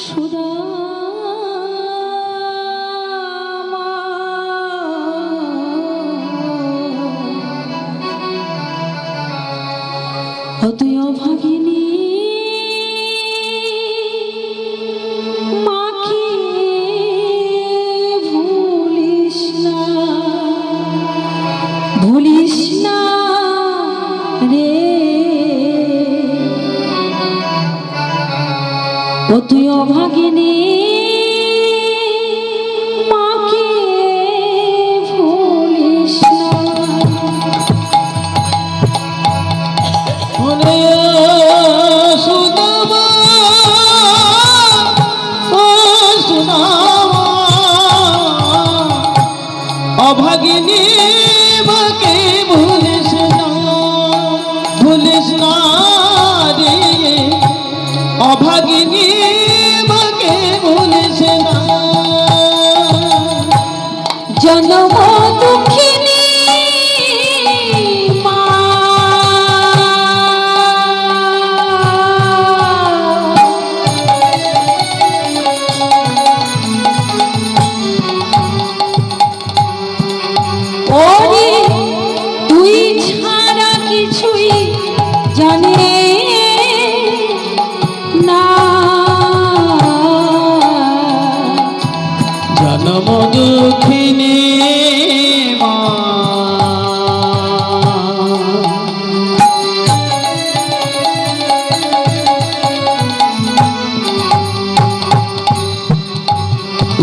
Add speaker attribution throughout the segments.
Speaker 1: সুদামা তুই অভাগিনী মাকে ভুলিস না রে ও তুই অভাগিনী মাকে ভুলিস না।
Speaker 2: অভাগিনী মাকে ভুলিস না রে অভাগিনী মাকে ভুলিস না।
Speaker 1: জনম দুঃখিনী মা ওরে তুই ছাড়া কিছুই জানে না।
Speaker 2: জনম দুঃখিনী মা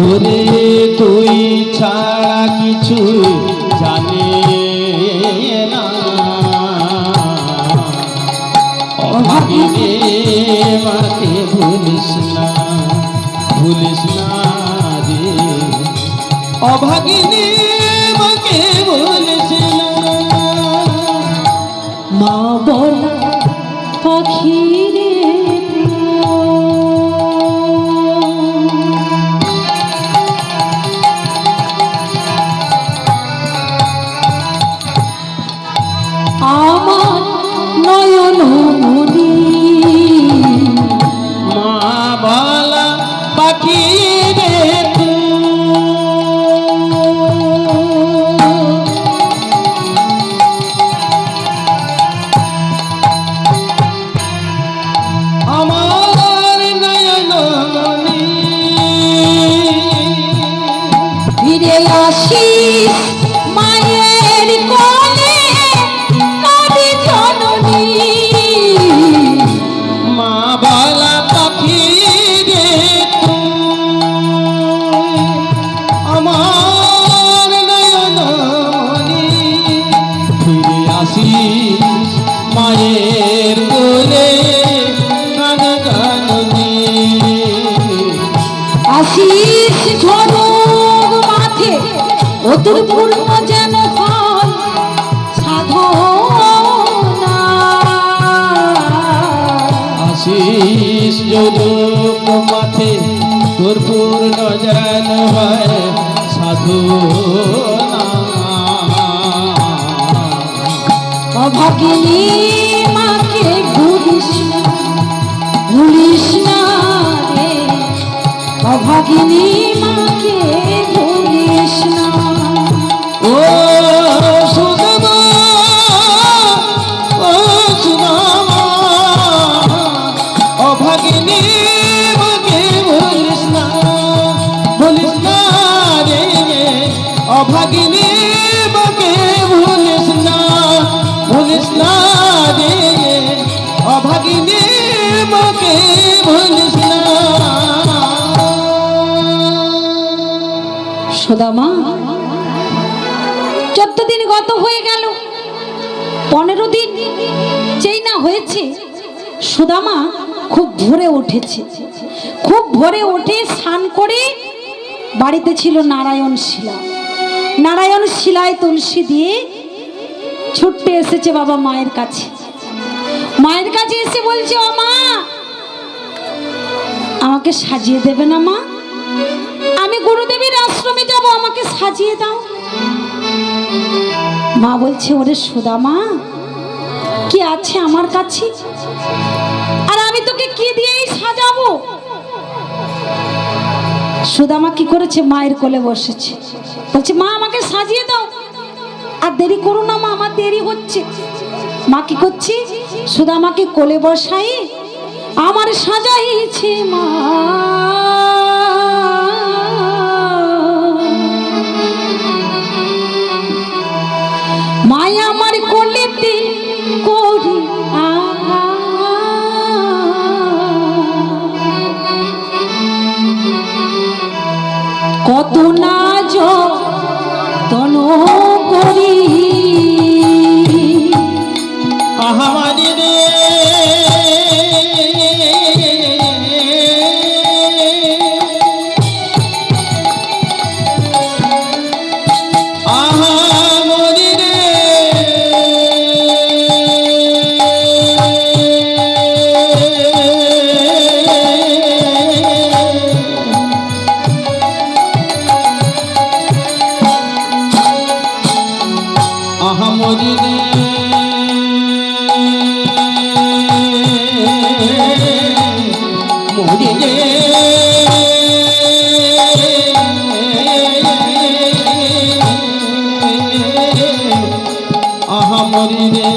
Speaker 2: ওরে তুই ছাড়া কিছু জানে না। অভাগিনী মাকে ভুলিস না রে অভাগিনী মাকে ভুলিস না।
Speaker 1: মা বলা পাখি রে আমার নয়ন মনি
Speaker 2: মা বলা পাখি রে আমার নয়ন মনি
Speaker 1: ফিরে আসিস মায়ের কোলে নদী জননী।
Speaker 2: মা বলা পাখি রে আমার নয়ন মনি ফিরে আসিস মায়ের কোলে জননী।
Speaker 1: আসিস ঝড়ুক মাঠে ও তোর পূর্ণ যেন হয় সাধনা।
Speaker 2: আশিস যদুক মাঠে তোর পূর্ণ যেন হয় সাধনা।
Speaker 1: অভাগিনী মাকে ভুলিস না রে অভাগিনী মাকে ভুলিস না।
Speaker 2: ও সুদামা অভাগিনী মাকে ভুলিস না রে অভাগিনী মাকে ভুলিস না রে অভাগিনী মাকে ভুলিস না।
Speaker 1: সুদামা 14 দিন গত হয়ে গেল, 15 দিন যেই না হয়েছে সুদামা খুব ভোরে উঠেছে। খুব ভোরে উঠে স্নান করে বাড়িতে ছিল নারায়ণ শিলা। নারায়ণ শিলায় তুলসী দিয়ে ছুটতে এসেছে বাবা মায়ের কাছে। মায়ের কাছে এসে বলছে, ও মা, আমাকে সাজিয়ে দেবে না মা? আমি গুরুদেবের আশ্রমে যাব, আমাকে সাজিয়ে দাও। মা বলছে, ওরে সুদামা, কি আছে আমার কাছে, আর আমি তোকে কি দিয়েই সাজাবো? সুদামা কি করেছে, মায়ের কোলে বসেছে, বলছে মা আমাকে সাজিয়ে দাও, আর দেরি করো না মা, আমার দেরি হচ্ছে। মা কি করছে, সুদামাকে কোলে বসাই আমার সাজাইছে মা। মায়া আমার কোলেতে করি কত না যতন করি,
Speaker 2: আহামারি রে আহামারি রে আহামরি রে মরি রে আহামরি রে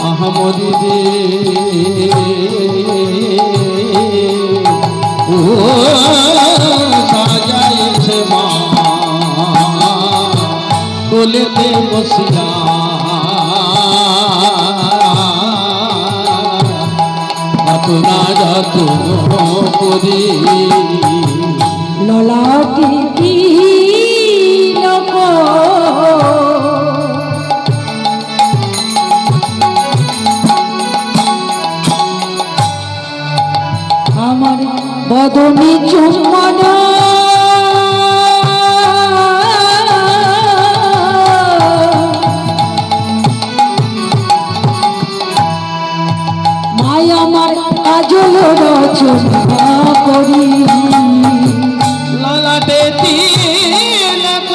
Speaker 2: আহামরি রে ও সাজাইছে মা কোলেতে বসিয়া কত না যতন করি
Speaker 1: ললাটে তিলক আমার বদনে চুম্বন মায় আমার কাজল রচনা করি
Speaker 2: ললাটে তিলক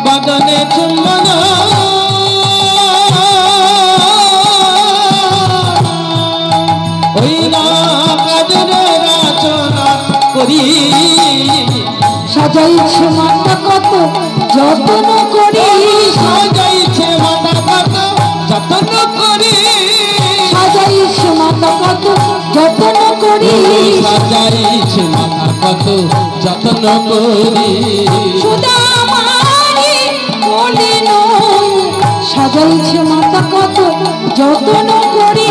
Speaker 2: বদনে চুম্বন ওই না কাজল রচনা করি
Speaker 1: সাজাইছে মাতা কত যত্ন করি,
Speaker 2: সাজাইছে মাতা কত যত্ন করি
Speaker 1: সাজাইছে মাতা কত যত্ন করি,
Speaker 2: সাজাইছে মাতা কত যত্ন করি
Speaker 1: সুদামারি কোলে নয় সাজাইছে মাতা কত যত্ন করি,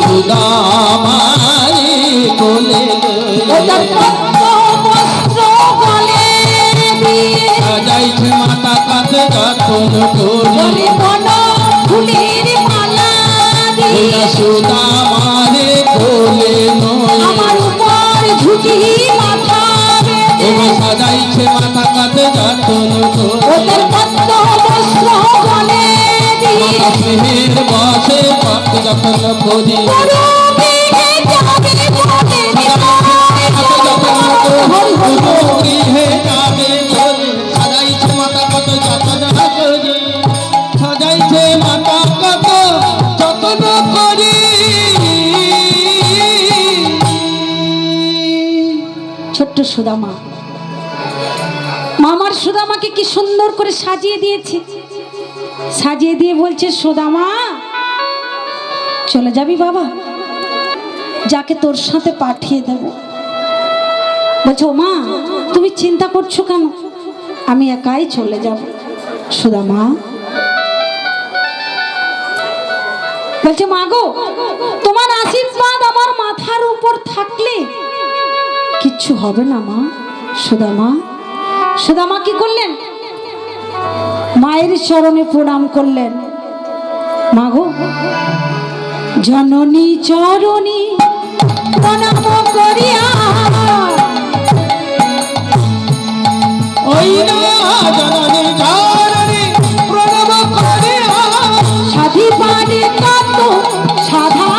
Speaker 2: সুদামারি কোলে
Speaker 1: ওটার কত বস্ত্র গলে দিয়ে
Speaker 2: সাজাইছে মাতা কত যত্ন করি
Speaker 1: বলে বন ফুলের মালা দিয়ে
Speaker 2: সুদামারি কোলে
Speaker 1: আমার উপর ঝুঁকি মাথা বেঁধে
Speaker 2: সাজাইছে মাতা কত যত্ন করি
Speaker 1: ওদের কত বস্ত্র গলে দিয়ে
Speaker 2: স্নেহের বসে কত যত্ন করি
Speaker 1: গরু বিহে যাবে বলে
Speaker 2: গৃহে যাবে বলে সাজাইছে মাতা কত যত্ন করি সাজাইছে মাতা কত যত্ন করি
Speaker 1: ছোট্ট সুদামা, মামার সুদামাকে কি সুন্দর করে সাজিয়ে দিয়েছে, সাজিয়ে দিয়ে বলছে সুদামা চলে যাবি বাবা, যাকে তোর সাথে পাঠিয়ে দেব। বলছে ও মা তুমি চিন্তা করছো কেন, আমি একাই চলে যাব। সুদামা বলছে মা গো তোমার আশীর্বাদ আমার মাথার উপর থাকলে কিচ্ছু হবে না মা। সুদামা, সুদামা কি করলেন, মায়ের চরণে প্রণাম করলেন। মা গো জননী চরণী প্রণাম করিয়া
Speaker 2: ওই না জননী জননী প্রণাম করিয়া
Speaker 1: সাধি পারে কত সাধা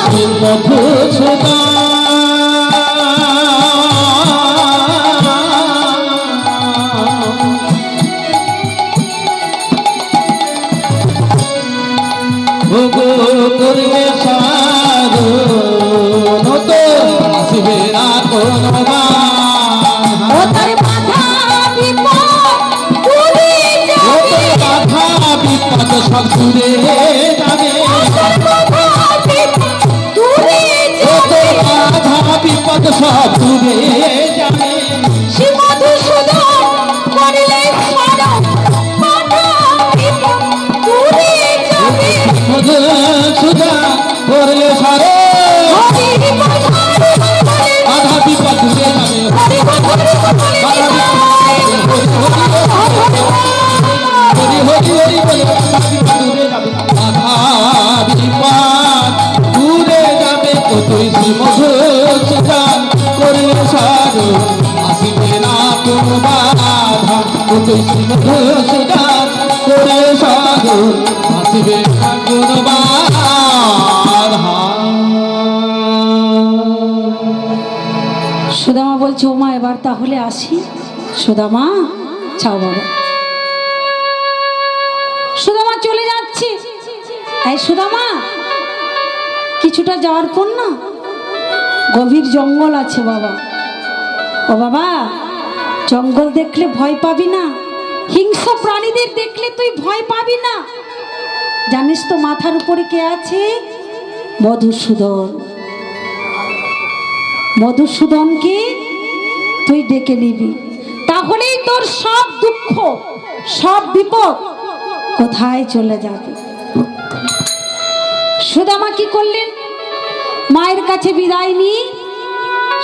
Speaker 2: শ্রী মধুসূদন ভোগো করবে সাধু মতো আসবে না কোনো
Speaker 1: ও তার বাধা বিপদ দূরে যাবে,
Speaker 2: বাধা বিপদ সব দূরে যাবে,
Speaker 1: তার বাধা বিপদ দূরে যাবে,
Speaker 2: বাধা বিপদ সব দূরে যাবে।
Speaker 1: শ্রী মধুসূদন করলে স্মরণ, বাধা বিপদ দূরে যাবে।
Speaker 2: মধুসূদন করলে সারে
Speaker 1: হরি বল হরি বল বলে,
Speaker 2: বাধা বিপদ দূরে যাবে,
Speaker 1: হরি বল হরি বল বলে,
Speaker 2: বাধা বিপদ হরি হরি হরি বলে বাধা বিপদ দূরে যাবে, বাধা বিপদ দূরে যাবে। কতই শ্রী মধুসূদন করলে সারে আসিবে না কোনো বাধা, কতই শ্রী মধুসূদন করলে সারে আসিবে না কোনো বাধা।
Speaker 1: সুদামা বলছে ওমা এবার তাহলে আসি। সুদামা চাও বাবা। সুদামা চলে যাচ্ছে। এই সুদামা কিছুটা যাওয়ার পর না গভীর জঙ্গল আছে বাবা। ও বাবা, জঙ্গল দেখলে ভয় পাবি না, হিংস্র প্রাণীদের দেখলে তুই ভয় পাবি না। জানিস তো মাথার উপরে কে আছে? মধুসূদন। মধুসূদনকে তুই ডেকে নিবি, তাহলেই তোর সব দুঃখ সব বিপদ কোথায় চলে যাবে। সুদামা কি করলেন? মায়ের কাছে বিদায় নিয়ে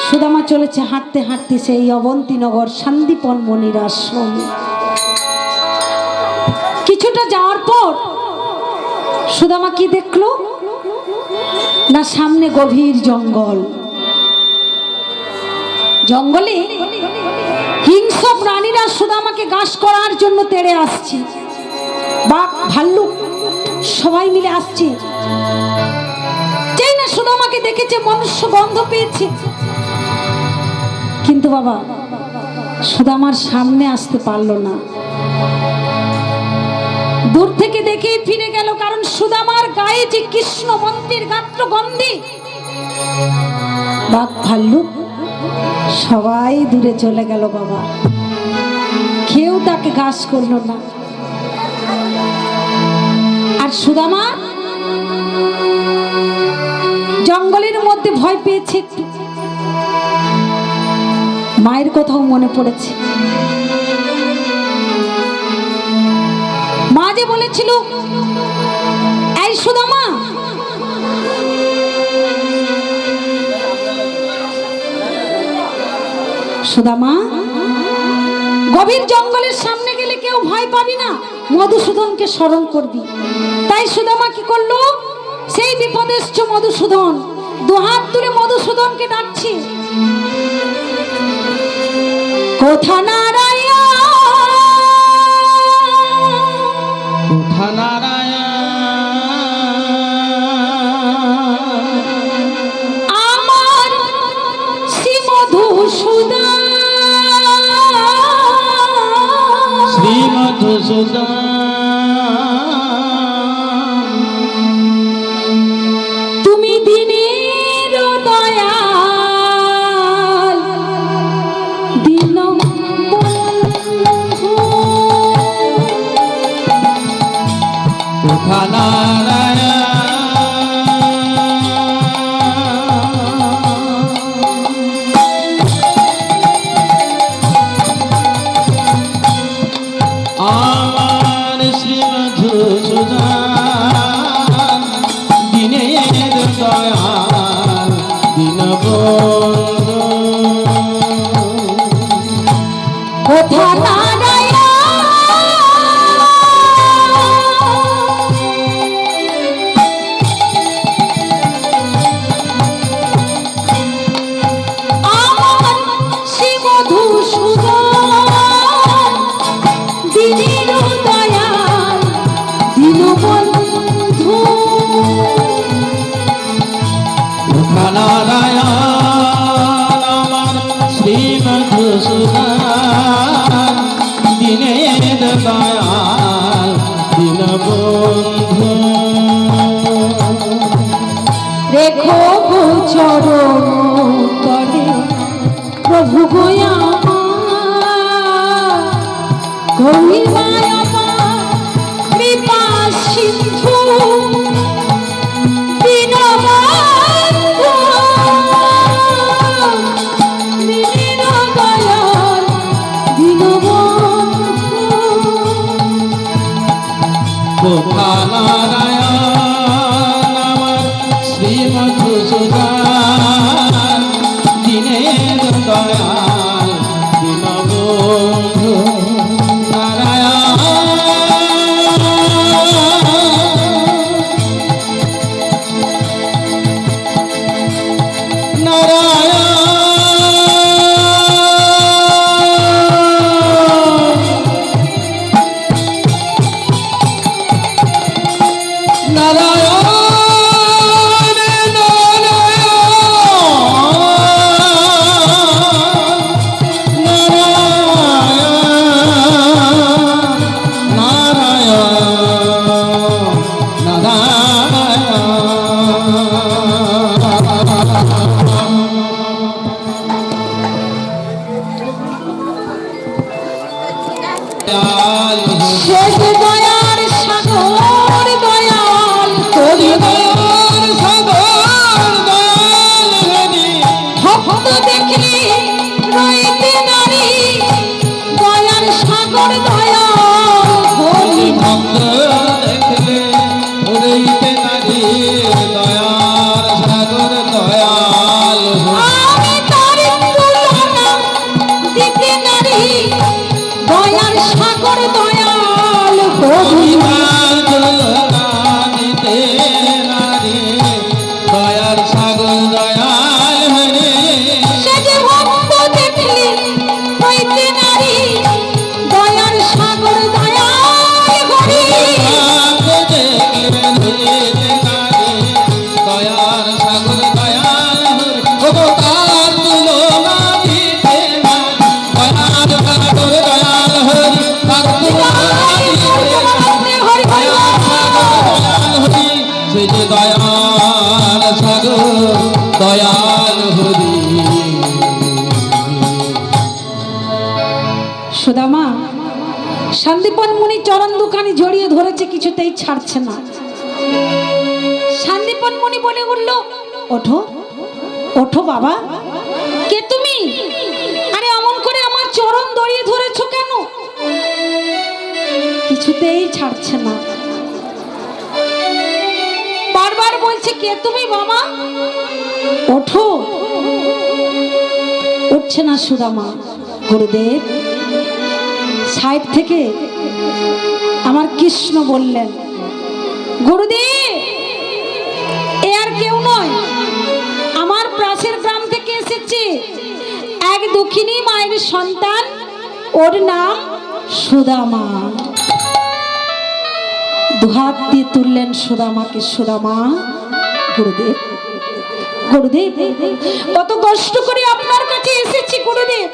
Speaker 1: সুদামা চলেছে হাঁটতে হাঁটতে সেই অবন্তীনগর শান্তিপন মনির আশ্রমে। কিছুটা যাওয়ার পর সুদামা কি দেখলো না, সামনে গভীর জঙ্গল। জঙ্গলে হিংস্র প্রাণীরা সুদামাকে ঘাস করার জন্য তেড়ে আসছে। বাঘ ভাল্লুক সবাই মিলে আসছে। যেই না সুদামাকে দেখেছে মনুষ্য গন্ধ পেয়েছে, কিন্তু বাবা সুদামার সামনে আসতে পারলো না। দূর থেকে দেখেই ফিরে গেল, কারণ সুদামার গায়ে যে কৃষ্ণ মন্ত্রের গাত্র গন্ধে বাঘ ভাল্লুক সবাই দূরে চলে গেল বাবা। কেউ তাকে ঘাস করলো না। আর সুদামা জঙ্গলের মধ্যে ভয় পেয়েছে একটু। মায়ের কথাও মনে পড়েছে। মা যে বলেছিল, এই সুদামা সুদামা গভীর জঙ্গলের সামনে গেলে কেউ ভয় পাবি না, মধুসূদনকে স্মরণ করবি। তাই সুদামা কি করলো? সেই বিপদেশ্চ মধুসূদন দুহাত তুলে মধুসূদনকে ডাকছে, কোথা নারায়ণ,
Speaker 2: কোথা নারায়ণ,
Speaker 1: আমার শ্রী মধুসূদন,
Speaker 2: শ্রী মধুসূদন
Speaker 1: তুমি দিনের দয়াল দীনবন্ধু,
Speaker 2: কোথা নারায়ণ, আমার শ্রী মধুসূদন দিনের দয়াল দীনবন্ধু,
Speaker 1: কোথা নারায়ণ, আমার শ্রী মধুসূদন দিনের দয়াল দীনবন্ধু।
Speaker 2: নারায়ণ আমার শ্রীমধুসূদন দিনের দয়াল দীনবন্ধু
Speaker 1: রেখো চরণ তলে প্রভু গয়া গরিমায় কৃপা সিন্ধু দীনবন্ধু দীনদয়াল দীনবন্ধু
Speaker 2: কোথা নারায়ণ আমার শ্রীমধুসূদন দিনের দয়াল দীনবন্ধু
Speaker 1: শেষ দয়ার সাগর দয়াল করি ভক্ত দেখলি রইতে নারী দয়ার সাগর দয়াল হরি
Speaker 2: ভক্ত দেখলে রইতে নারী দয়ার সাগর দয়াল
Speaker 1: আমি তার তুলনা দিতে নারী দয়ার সাগর দয়াল হরি
Speaker 2: দয়ার সাগর দয়াল হরে
Speaker 1: সে যে ভক্ত দেখলি হইতে নারী দয়ার সাগর দয়াল হরি
Speaker 2: দয়ার সাগর দয়াল হরে তার তুলনা দিতে না দয়ার সাগর দয়াল হরে তার তুলনা দিতে সে যে দয়াল সাগর দয়াল হরি
Speaker 1: সুদামা শান্তিপন মুনি চরণ দুখানি জড়িয়ে ধরেছে, কিছুতেই ছাড়ছে না। শান্তিপন মুনি বলে উঠল, ওঠো ওঠো বাবা, কে তুমি? আরে অমন করে আমার চরণ জড়িয়ে ধরেছো কেন? কিছুতেই ছাড়ছে না, বারবার বলছে কে তুমি বাবা, ওঠো। উঠছে না সুদামা। গুরুদেব সাইড থেকে আমার কৃষ্ণ বললেন, গুরুদেব এ আর কেউ নয়, আমার পাশের গ্রাম থেকে এসেছে এক দুঃখিনী মায়ের সন্তান, ওর নাম সুদামা। দুহাত দিয়ে তুললেন সুদামাকে। সুদামা, গুরুদেব গুরুদেব কত কষ্ট করে আপনার কাছে এসেছি গুরুদেব,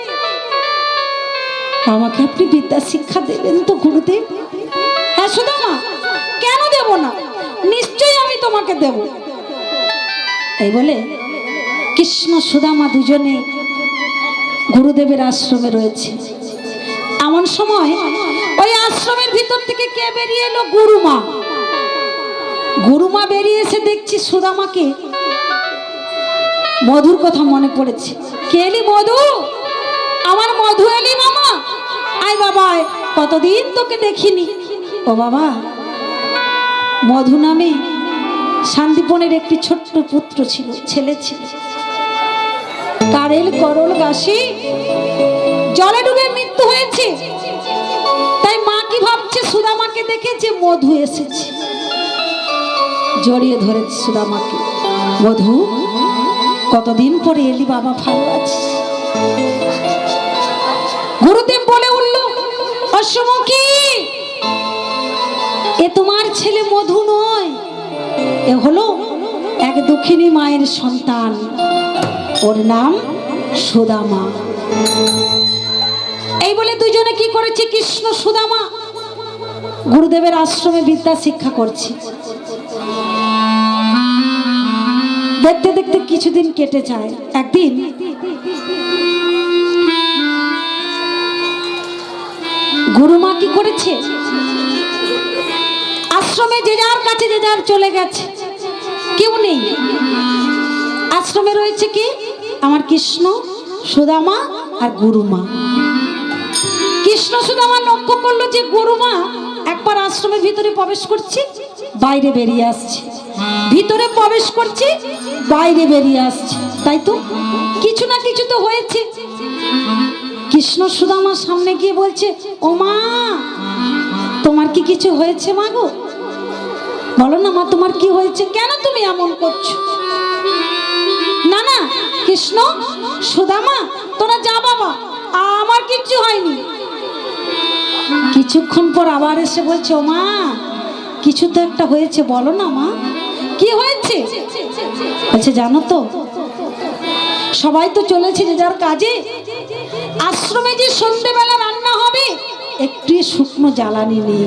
Speaker 1: আমাকে আপনি বিদ্যা শিক্ষা দেবেন তো গুরুদেব? হ্যাঁ সুদামা, কেন দেব না, নিশ্চয়ই আমি তোমাকে দেব। এই বলে কৃষ্ণ সুদামা দুজনে গুরুদেবের আশ্রমে রয়েছে। এমন সময় ওই আশ্রমের ভিতর থেকে কে বেরিয়ে এলো? গুরুমা। গুরুমা বেরিয়ে এসে দেখছি সুদামাকে, মধুর কথা মনে পড়েছে। কে এলি? মধু, আমার মধু এলি মামা, আয় বাবা আয়, কতদিন তোকে দেখিনি। ও বাবা, মধু নামে শান্তিপনের একটি ছোট্ট পুত্র ছিল, ছেলে ছিল, কারেল করল গাছি জলে ডুবে মৃত্যু হয়েছে। তাই মা কি ভাবছে, সুদামাকে দেখে যে মধু এসেছে, জড়িয়ে ধরেছে সুদামাকে। মধু, কতদিন পরে এলি বাবা, ভালো আছিস? গুরুদেব বলে উঠল, অসমুখী, এ তোমার ছেলে মধু নয়, এ হলো এক দুঃখিনী মায়ের সন্তান, ওর নাম সুদামা। এই বলে দুজনে কি করেছে, কৃষ্ণ সুদামা গুরুদেবের আশ্রমে বিদ্যা শিক্ষা করছে। দেখতে দেখতে কিছুদিন কেটে যায়। একদিন গুরুমা কি করেছে, আশ্রমে যে যার কাছে যে যার চলে গেছে, কেউ নেই। আশ্রমে রয়েছে কি, আমার কৃষ্ণ সুদামা আর গুরুমা। কৃষ্ণ সুদামা লক্ষ্য করলো যে গুরুমা একবার আশ্রমের ভিতরে প্রবেশ করছে, বাইরে বেরিয়ে আসছে, ভিতরে প্রবেশ করছে, বাইরে বেরিয়ে আসছে। তাই তো কিছু না কিছু তো হয়েছে। কৃষ্ণ সুদামার সামনে গিয়ে বলছে, ও মা, তোমার কি কিছু হয়েছে মা গো? বলো না মা, তোমার কি হয়েছে, কেন তুমি এমন করছো? না না কৃষ্ণ সুদামা, তোরা যা বাবা, আমার কিচ্ছু হয়নি। কিছুক্ষণ পর আবার এসে বলছে, ও মা, কিছু তো একটা হয়েছে, বলো না মা, কি হয়েছে? বলছে, জানো তো, সবাই তো চলেছে যে যার কাজে, আশ্রমে যে সন্ধ্যেবেলা রান্না হবে একটু শুকনো জ্বালানি নেই।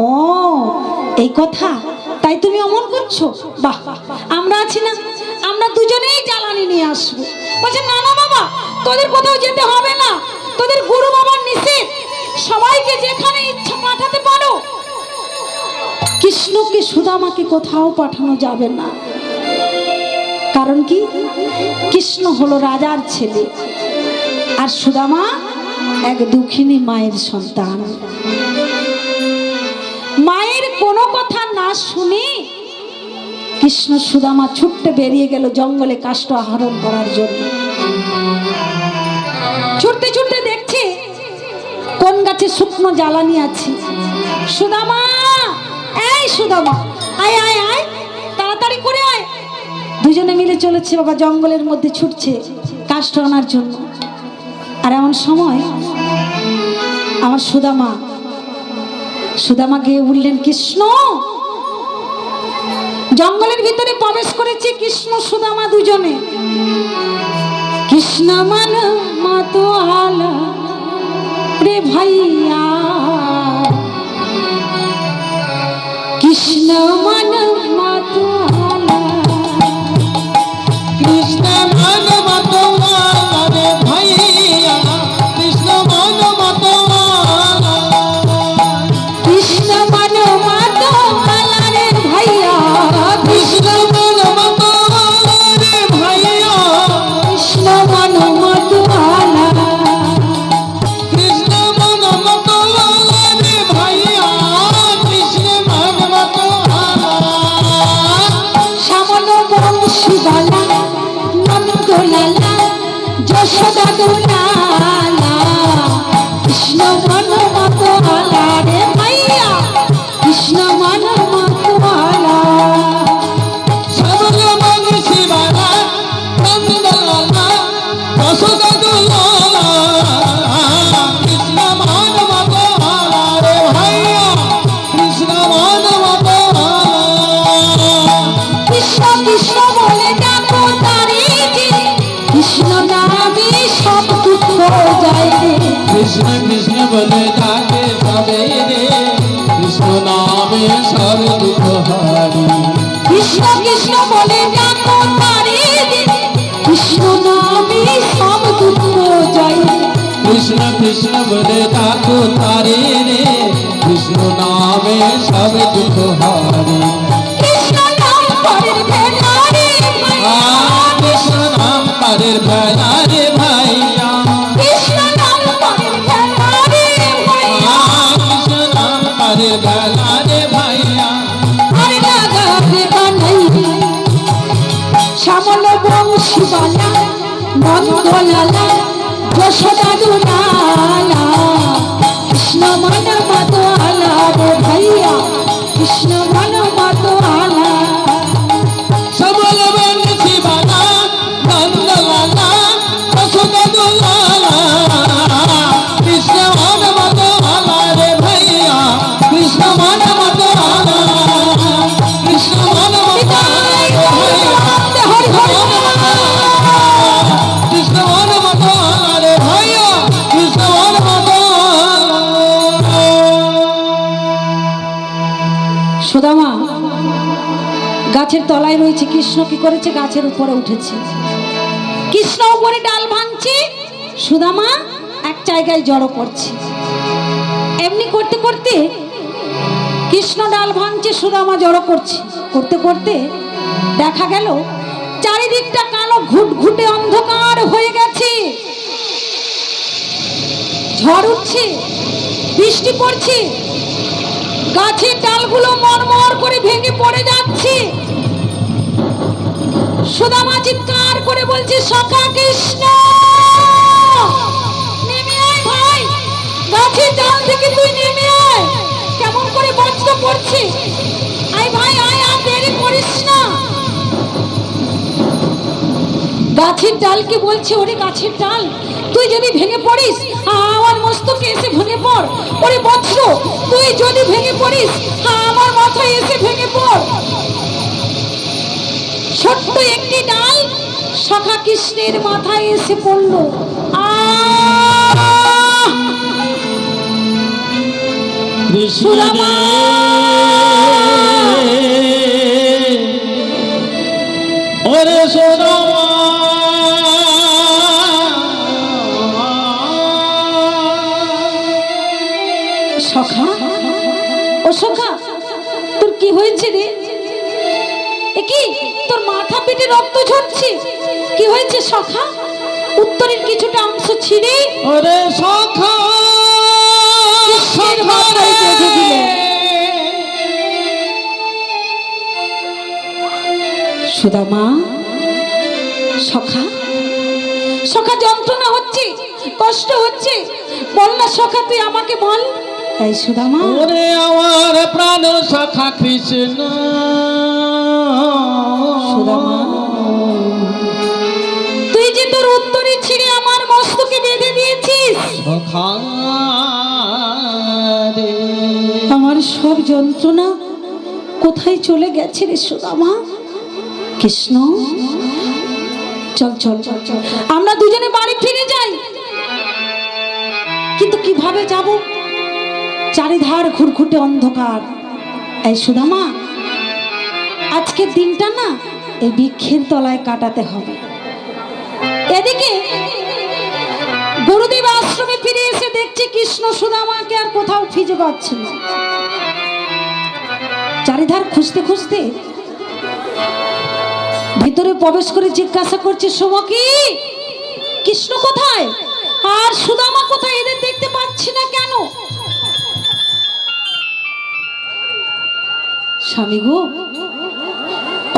Speaker 1: ও এই কথা, তাই তুমি অমন করছো? বাহ, আমরা আছি না, আমরা দুজনেই জ্বালানি নিয়ে আসবো। বলছে, না না বাবা, তোদের কোথাও যেতে হবে না, তোদের গুরু বাবার নিষেধ, সবাইকে যেখানে ইচ্ছা পাঠাতে পারো। কৃষ্ণকে সুদামাকে কোথাও পাঠানো যাবে না। কারণ কি, কৃষ্ণ হলো রাজার ছেলে, আর সুদামা এক দুঃখিনী মায়ের সন্তান। মায়ের কোনো কথা না শুনে কৃষ্ণ সুদামা ছুটতে বেরিয়ে গেল জঙ্গলে কাষ্ঠ আহরণ করার জন্য। ছুটতে ছুটতে দেখছে কোন গাছে শুকনো জ্বালানি আছে। সুদামা, এই সুদামা, আয় আয় আয়, তাড়াতাড়ি করে আয়। দুজনে মিলে চলেছে বাবা, জঙ্গলের মধ্যে ছুটছে কাষ্ঠ আনার জন্য। আর এমন সময় আমার সুদামা গিয়ে উঠলেন, কৃষ্ণ। জঙ্গলের ভিতরে প্রবেশ করেছে কৃষ্ণ সুদামা দুজনে। কৃষ্ণ মান মাতো আলা রে ভাইয়া, কৃষ্ণ মান মাতো আলা,
Speaker 2: কৃষ্ণ মান মাতোয়ালা রে ভাইয়া, কৃষ্ণ মান মাতোয়ালা,
Speaker 1: কৃষ্ণ মান মাতো আলা রে ভাইয়া,
Speaker 2: কৃষ্ণ মান মাতোয়ালা রে ভাইয়া,
Speaker 1: কৃষ্ণ মান মাতো আলা,
Speaker 2: কৃষ্ণ মান মাতোয়ালা রে ভাইয়া, কৃষ্ণ মান মাতোয়ালা,
Speaker 1: শ্যামল বংশীবালা নন্দলালা যশোদা দুলালা, কৃষ্ণ মান মাতো আলা রে ভাইয়া, কৃষ্ণ মান মাতো আলা।
Speaker 2: শ্যামল বংশীবালা নন্দলালা যশোদা দুলালা, কৃষ্ণ মান মাতোয়ালা রে ভাইয়া, কৃষ্ণ মান মাতোয়ালা,
Speaker 1: কৃষ্ণ কৃষ্ণ বলে ডাকো তারে যে, কৃষ্ণ নামে সব দুঃখ যায় রে।
Speaker 2: কৃষ্ণ কৃষ্ণ বলে ডাকে সবে রে, কৃষ্ণ নামে সব দুঃখ হারি,
Speaker 1: কৃষ্ণ কৃষ্ণ বলে ডাকো তারে যে, কৃষ্ণ নামে সব দুঃখ যায় রে।
Speaker 2: কৃষ্ণ কৃষ্ণ বলে ডাকো তারে রে, কৃষ্ণ নামে সব দুঃখ হারি,
Speaker 1: কৃষ্ণ নাম পরের ভেলা রে ভাইয়া,
Speaker 2: কৃষ্ণ নাম পারের ভেলা রে ভাইয়া,
Speaker 1: কৃষ্ণ নাম পরের ভেলা রে ভাইয়া,
Speaker 2: কৃষ্ণ নাম পারের ভেলা রে ভাইয়া,
Speaker 1: আর লাগাবে বানাই শ্যামল বংশীবালা নন্দলালা যশোদা দুলালা, কৃষ্ণ মান মাতো আলা রে ভাইয়া, কৃষ্ণ মান মাতো আলা।
Speaker 2: শ্যামল বংশীবালা নন্দলালা যশোদা দুলালা, কৃষ্ণ মান মাতোয়ালা রে ভাইয়া, কৃষ্ণ মান মাতোয়ালা, কৃষ্ণ মান মাতোয়ালা রে ভাইয়া,
Speaker 1: গাছের তলায় রয়েছে। কৃষ্ণ কি করেছে? গাছের উপরে উঠেছে। কৃষ্ণ উপরে ডাল ভাঙছে, সুদামা এক জায়গায় জড়ো করছে। এমনি করতে করতে কৃষ্ণ ডাল ভাঙছে, সুদামা জড়ো করছে। করতে করতে দেখা গেল চারিদিকটা কালো ঘুটঘুটে অন্ধকার হয়ে গেছে। ঝড় উঠছে, বৃষ্টি পড়ছে, গাছের ডালগুলো মরমর করে ভেঙে পড়ে যাচ্ছে। সুদামা চিৎকার করে বলছে, সখা কৃষ্ণ নেমে আয় ভাই, গাছের ডাল থেকে তুই নেমে আয়। কেমন করে বজ্র পড়ছে, আয় ভাই আয়, আর দেরি করিস না। গাছের ডালকে বলছে, ওরে গাছের ডাল, তুই যদি ভেঙে পড়িস আমার মস্তকে এসে ভেঙে পড়। ওরে বজ্র, তুই যদি ভেঙে পড়িস আমার মাথায় এসে ভেঙে পড়। ছোট্ট একটি ডাল সখা কৃষ্ণের মাথায় এসে পড়ল।
Speaker 2: সুদামা ওরে সুদামা
Speaker 1: সখা, ও সখা, তোর কি হয়েছে রে? এ কি, তোর মাথা পেটে রক্ত ঝরছে, কি হয়েছে সখা? উত্তরের কিছুটা অংশ ছিঁড়ে
Speaker 2: ওরে সখা
Speaker 1: কৃষ্ণের মাথায় বেঁধে দিল। সুদামা, সখা, সখা যন্ত্রণা হচ্ছে, কষ্ট হচ্ছে, বল না সখা, তুই আমাকে বল। এই সুদামা,
Speaker 2: ওরে আমার প্রাণ সখা কৃষ্ণ।
Speaker 1: সুদামা, তুই যে তোর উত্তরে ছিঁড়ে আমার মস্তকে বেঁধে দিয়েছিস,
Speaker 2: সখা রে,
Speaker 1: আমার সব যন্ত্রণা কোথায় চলে গেছে রে সুদামা? কৃষ্ণ, চল চল চল চল, আমরা দুজনে বাড়ি ফিরে যাই। কিন্তু কিভাবে যাব? চারিধার ঘুরঘুটে অন্ধকার। এই সুদামা, আজকের দিনটা না এই বৃক্ষের তলায় কাটাতে হবে। এদিকে গুরুদেব আশ্রমে ফিরে এসে দেখছে কৃষ্ণ সুদামাকে আর কোথাও খুঁজে পাচ্ছে না। চারিধার খুঁজতে খুঁজতে ভিতরে প্রবেশ করে জিজ্ঞাসা করছে, সুমকি, কৃষ্ণ কোথায় আর সুদামা কোথায়? এদের দেখতে পাচ্ছি না কেন? স্বামী গো,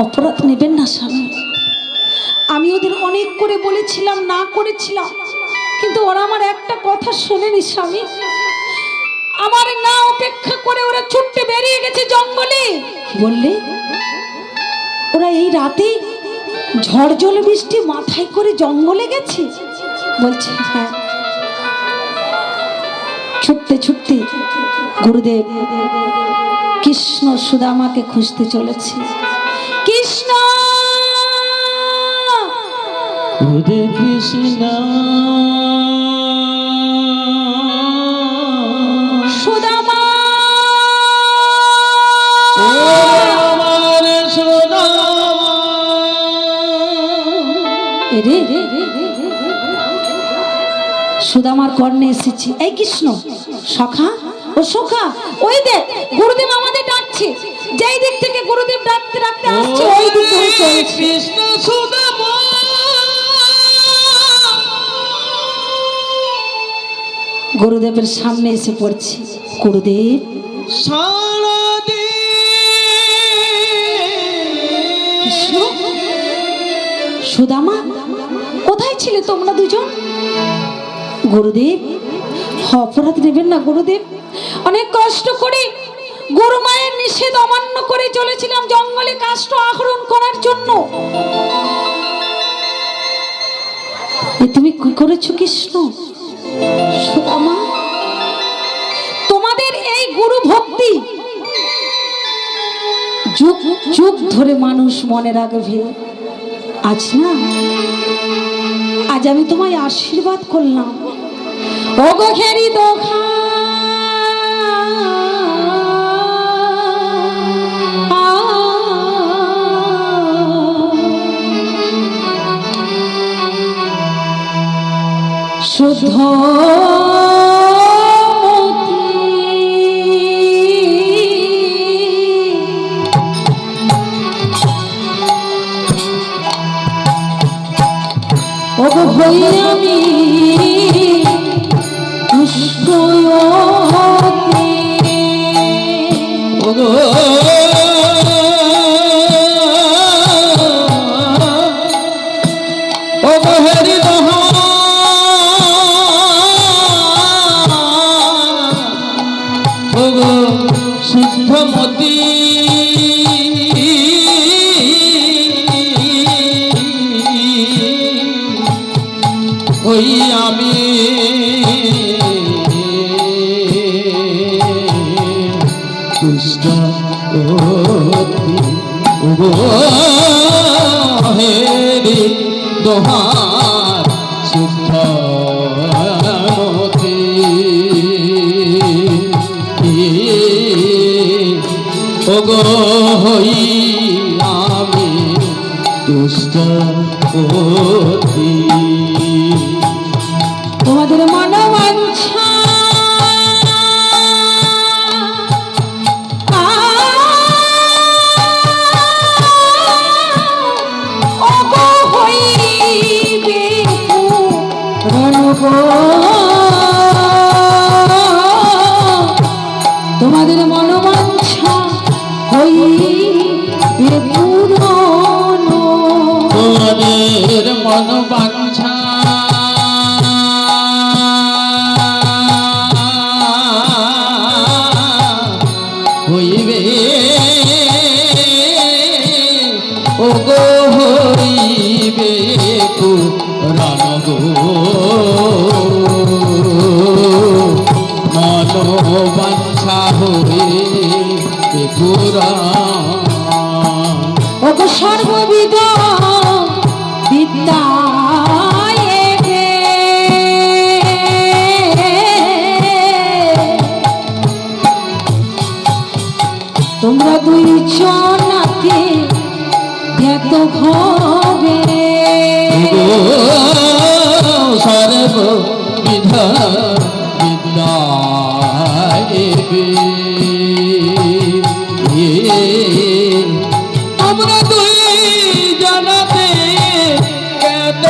Speaker 1: অপরাধ নেবেন না স্বামী। আমি ওদের অনেক করে বলেছিলাম, না করেছিলাম, কিন্তু ওরা আমার একটা কথা শোনেনি স্বামী। আমার না অপেক্ষা করে ওরা ছুটতে বেরিয়ে গেছে জঙ্গলে। বললে ওরা এই রাতে ঝড় জল বৃষ্টি মাথায় করে জঙ্গলে গেছে? বলছে হ্যাঁ। ছুটতে ছুটতে গুরুদেব কৃষ্ণ সুদামাকে খুঁজতে চলেছে। কৃষ্ণ,
Speaker 2: ওরে কৃষ্ণ,
Speaker 1: সুদামা,
Speaker 2: আমার সুদামা।
Speaker 1: রে রে রে সুদামার কর্ণে এসেছি। এই কৃষ্ণ, সখা, ও সখা, ওই দেখ গুরুদেব আমাদের ডাকছে। যেই দিক থেকে গুরুদেব ডাকতে ডাকতে আসছে ওই দিক ধরে চলেছে।
Speaker 2: কৃষ্ণ সুদামা,
Speaker 1: গুরুদেবের সামনে এসে পড়ছে। গুরুদেব, কৃষ্ণ, সুদামা, কোথায় ছিলে তোমরা দুজন? গুরুদেব, অপরাধ নেবেন না গুরুদেব। অনেক কষ্ট করে গুরু মায়ের নিষেধ অমান্য করে চলেছিলাম জঙ্গলে কাষ্ঠ আহরণ করার জন্য। এ তুমি কি করেছো কৃষ্ণ? সুদামা, তোমাদের এই গুরু ভক্তি যুগ যুগ ধরে মানুষ মনে রাখবে। আজ না, আজ আমি তোমায় আশীর্বাদ করলাম। ওগো ঘেরি দোঘা, শুদ্ধ ওগো হই আমি দুষ্কয়তে
Speaker 2: ওগো ওগো হরি দহা ওগো শুদ্ধমতি ওই আমি দুষ্ট ওগো হেরি দোহার শুদ্ধমতি ওগো হই আমি দুষ্ট
Speaker 1: তোমাদের মনোবাঞ্ছা ওগো হইবে পূরণ গো। তোমাদের মনোবাঞ্ছা হইবে পূরণ
Speaker 2: তোমাদের মনোবাঞ্ছা হইবে ওগো হইবে পুরাণ গো মনোবাঞ্ছা হইবে পুরাণ
Speaker 1: ওগো সর্ববিদ বিদ্যা তোমরা দুই জনাতে জ্ঞাত হবে
Speaker 2: সর্ববিধ বিদ্যা তোমরা দুই জনাতে জ্ঞাত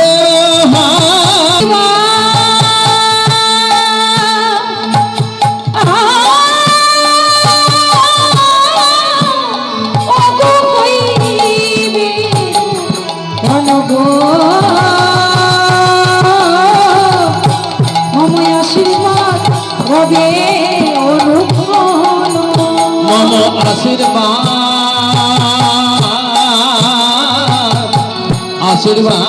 Speaker 1: হবে অনুক্ষণ
Speaker 2: মম আশীর্বাদ আশীর্বাদ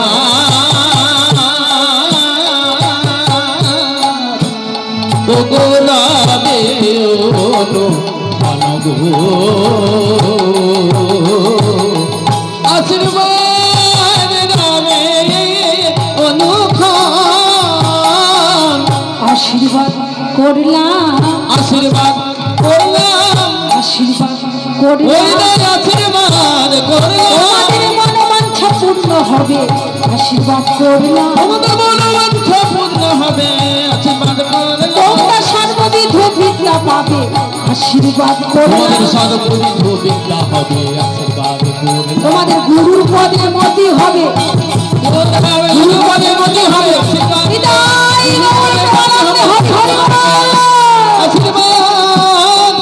Speaker 2: গোলাবে অনুক্ষণ গো আশীর্বাদ রামে অনুক্ষণ
Speaker 1: আশীর্বাদ করলাম
Speaker 2: আশীর্বাদ করলাম
Speaker 1: আশীর্বাদ করলাম
Speaker 2: আশীর্বাদ করলাম
Speaker 1: তোমাদের মনোবাঞ্ছা পূর্ণ হবে আশীর্বাদ করলাম
Speaker 2: তোমাদের মনোবাঞ্ছা পূর্ণ হবে আশীর্বাদ করলাম
Speaker 1: তোমরা সর্ববিধ বিদ্যা পাবে আশীর্বাদ করলাম
Speaker 2: তোমাদের সর্ববিধ বিদ্যা হবে আশীর্বাদ করলাম
Speaker 1: তোমাদের গুরুর পদে মতি হবে
Speaker 2: গুরু পদে মতি হবে আশীর্বাদ
Speaker 1: বিদায় গৌর প্রাণান্তে হরি হরি বল।
Speaker 2: আশীর্বাদ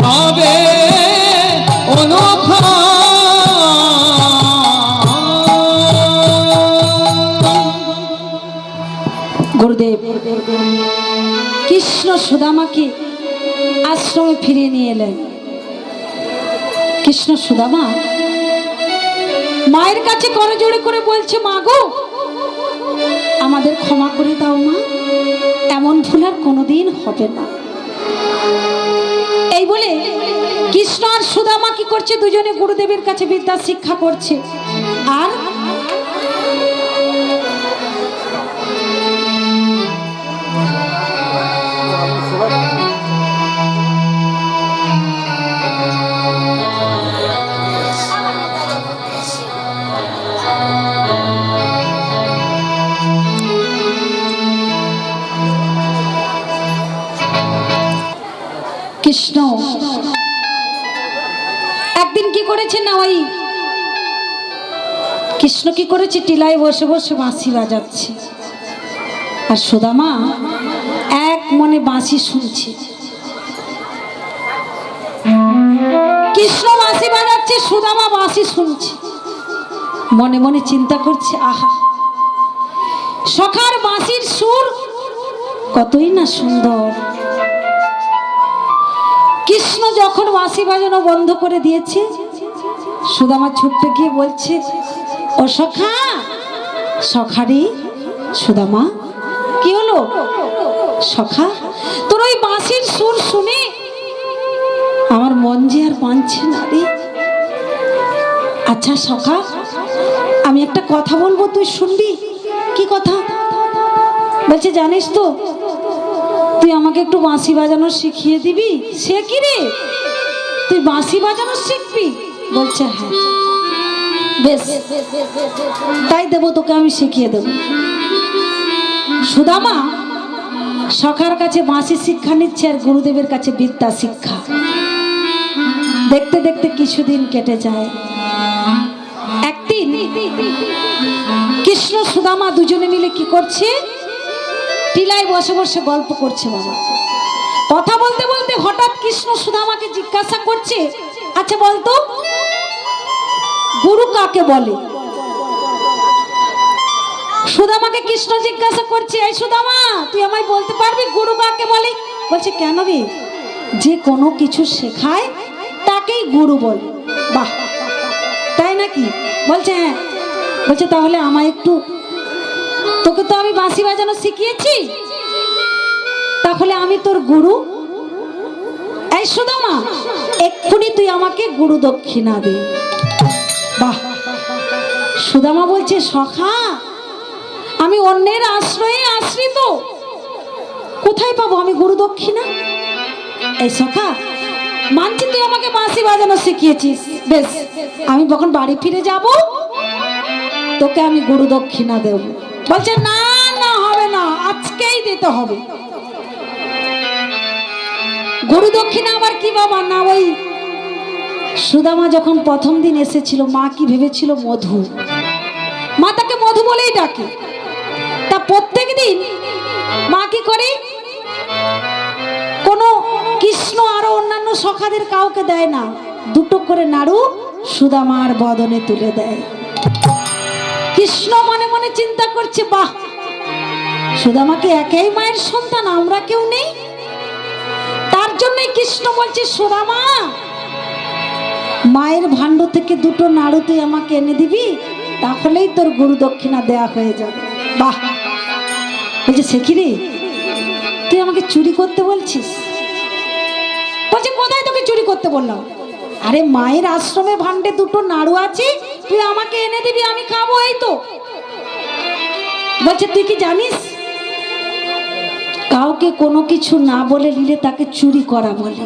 Speaker 2: হবে অনুক্ষণ
Speaker 1: গুরুদেব কৃষ্ণ সুদামাকে আশ্রমে ফিরিয়ে নিয়ে এলেন। কৃষ্ণ সুদামা মায়ের কাছে করজোড়ে করে বলছে, মা গো আমাদের ক্ষমা করে দাও মা, এমন ভুল আর কোনোদিন হবে না। এই বলে কৃষ্ণ আর সুদামা কি করছে, দুজনে গুরুদেবের কাছে বিদ্যা শিক্ষা করছে। আর কৃষ্ণ একদিন কি করেছে না, ওই কৃষ্ণ কি করেছে, টিলায় বসে বসে বাঁশি বাজাচ্ছে, আর সুদামা এক মনে বাঁশি শুনছে। কৃষ্ণ বাঁশি বাজাচ্ছে, সুদামা বাঁশি শুনছে, মনে মনে চিন্তা করছে, আহা সখার বাঁশির সুর কতই না সুন্দর। কৃষ্ণ যখন বাঁশি বাজানো বন্ধ করে দিয়েছে, সুদামা ছুটতে গিয়ে বলছে, ও সখা, সখারি। সুদামা, কি হলো? সখা, তোর ওই বাঁশির সুর শুনে আমার মন যে আর মানছে না রে। আচ্ছা সখা, আমি একটা কথা বলবো, তুই শুনবি? কি কথা? বলছে, জানিস তো তুই আমাকে একটু বাঁশি বাজানো শিখিয়ে দিবি। সে কি রে, তুই বাঁশি বাজানো শিখবি? বলছে, হ্যাঁ। বেশ, তাই দেবো তোকে, আমি শিখিয়ে দেবো। সুদামা সখার কাছে বাঁশি শিক্ষা নিচ্ছে আর গুরুদেবের কাছে বিদ্যা শিক্ষা। দেখতে দেখতে কিছুদিন কেটে যায়। একদিন কৃষ্ণ সুদামা দুজনে মিলে কি করছে, টিলায় বসে বসে গল্প করছে। বাবা, কথা বলতে বলতে হঠাৎ কৃষ্ণ সুদামাকে জিজ্ঞাসা করছে, আচ্ছা বলতো গুরু কাকে বলে? সুদামাকে কৃষ্ণ জিজ্ঞাসা করছে, এই সুদামা, তুই আমায় বলতে পারবি গুরু কাকে বলে? বলছে, কেন রে, যে কোনো কিছু শেখায় তাকেই গুরু বলে। বাহ, তাই নাকি? বলছে, হ্যাঁ। বলছে, তাহলে আমায় একটু, তোকে তো আমি বাঁশি বাজানো শিখিয়েছি, তাহলে আমি তোর গুরু। এই সুদামা, এক্ষুনি তুই আমাকে গুরু দক্ষিণা দে। বাহ। সুদামা বলছে, সখা, আমি অন্যের আশ্রয়ে আশ্রিত, কোথায় পাবো আমি গুরু দক্ষিণা? এই সখা, মানছি তুই আমাকে বাঁশি বাজানো শিখিয়েছিস, বেশ, আমি যখন বাড়ি ফিরে যাব তোকে আমি গুরু দক্ষিণা দেব। বলছে, না না, হবে না, আজকেই দিতে হবে। গুরু দক্ষিণা আবার কি বাবা? না, ওই সুদামা যখন প্রথম দিন এসেছিল, মা কি ভেবেছিল মধু, মা তাকে মধু বলেই ডাকে। তা প্রত্যেক দিন মা কি করে, কোনো কৃষ্ণ আরো অন্যান্য সখাদের কাউকে দেয় না, দুটো করে নাড়ু সুদামার বদনে তুলে দেয়। কৃষ্ণ মনে মনে চিন্তা করছে, বাহ, সুদামাকে একাই মায়ের সন্তান, আমরা কেউ নেই। তার জন্যই কৃষ্ণ বলছে, সুদামা, মায়ের ভাণ্ড থেকে দুটো নাড়ু তুই আমাকে এনে দিবি, তাহলেই তোর গুরু দক্ষিণা দেয়া হয়ে যাবে। বাহ। বলছে, সে কি রে, তুই আমাকে চুরি করতে বলছিস? বলছে, কোথায় তোকে চুরি করতে বললাম? আরে মায়ের আশ্রমে ভাণ্ডে দুটো নাড়ু আছে, তুই আমাকে এনে দিবি, আমি খাবো, এই তো। বলছে, তুই কি জানিস, কাউকে কোনো কিছু না বলে নিলে তাকে চুরি করা বলে।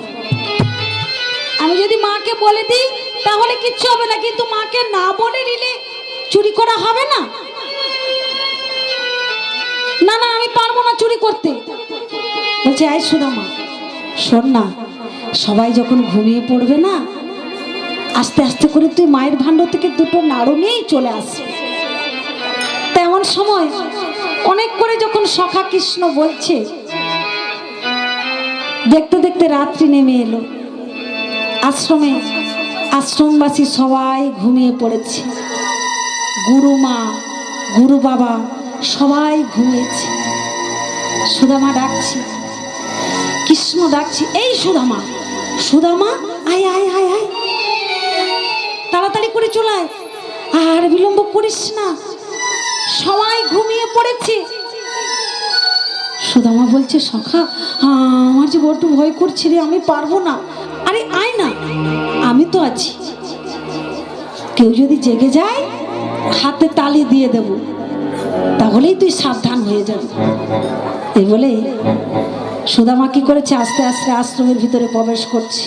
Speaker 1: আমি যদি মাকে বলে দিই তাহলে কিচ্ছু হবে না, কিন্তু মাকে না বলে নিলে চুরি করা হবে না। না না, আমি পারবো না চুরি করতে। বলছে, আয় সুদামা, শোন না, সবাই যখন ঘুমিয়ে পড়বে না, আস্তে আস্তে করে তুই মায়ের ভাণ্ড থেকে দুটো নাড়ু নিয়েই চলে আসবি। তেমন সময় অনেক করে যখন সখা কৃষ্ণ বলছে, দেখতে দেখতে রাত্রি নেমে এলো। আশ্রমে আশ্রমবাসী সবাই ঘুমিয়ে পড়েছে, গুরু মা, গুরু বাবা সবাই ঘুমিয়েছে। সুদামা ডাকছে, কৃষ্ণ ডাকছে, এই সুদামা, সুদামা, আয় আয় আয় আয়, তাড়াতাড়ি করে চলে আয়, আর বিলম্ব করিস না, সবাই ঘুমিয়ে পড়েছে। সুদামা বলছে, সখা, আমার যে বড্ড ভয় করছে রে, আমি পারবো না। আরে আয় না, আমি তো আছি, কেউ যদি জেগে যায় হাতে তালি দিয়ে দেব, তাহলেই তুই সাবধান হয়ে যাবি। এই বলে সুদামা কি করেছে, আস্তে আস্তে আশ্রমের ভিতরে প্রবেশ করছে।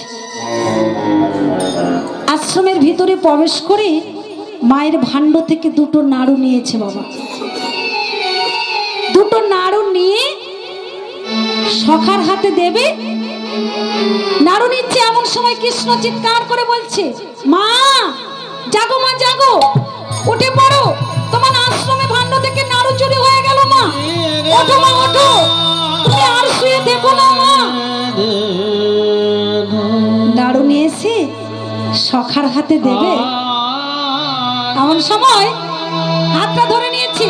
Speaker 1: আশ্রমের ভিতরে প্রবেশ করে মায়ের ভাণ্ড থেকে দুটো নাড়ু নিয়েছে। বাবা, দুটো নাড়ু নিয়ে সখার হাতে দেবে, নাড়ু নিচ্ছে এমন সময় কৃষ্ণ চিৎকার করে বলছে, মা জাগো, মা জাগো, উঠে পড়ো, তোমার আশ্রমে ভাণ্ড থেকে নাড়ু চুরি হয়ে গেল। মা ওঠো, মা ওঠো, তুমি আর শুয়ে দেখো না। মা নাড়ু নিয়ে এসে সখার হাতে দেবে, এমন সময় হাতটা ধরে নিয়েছে।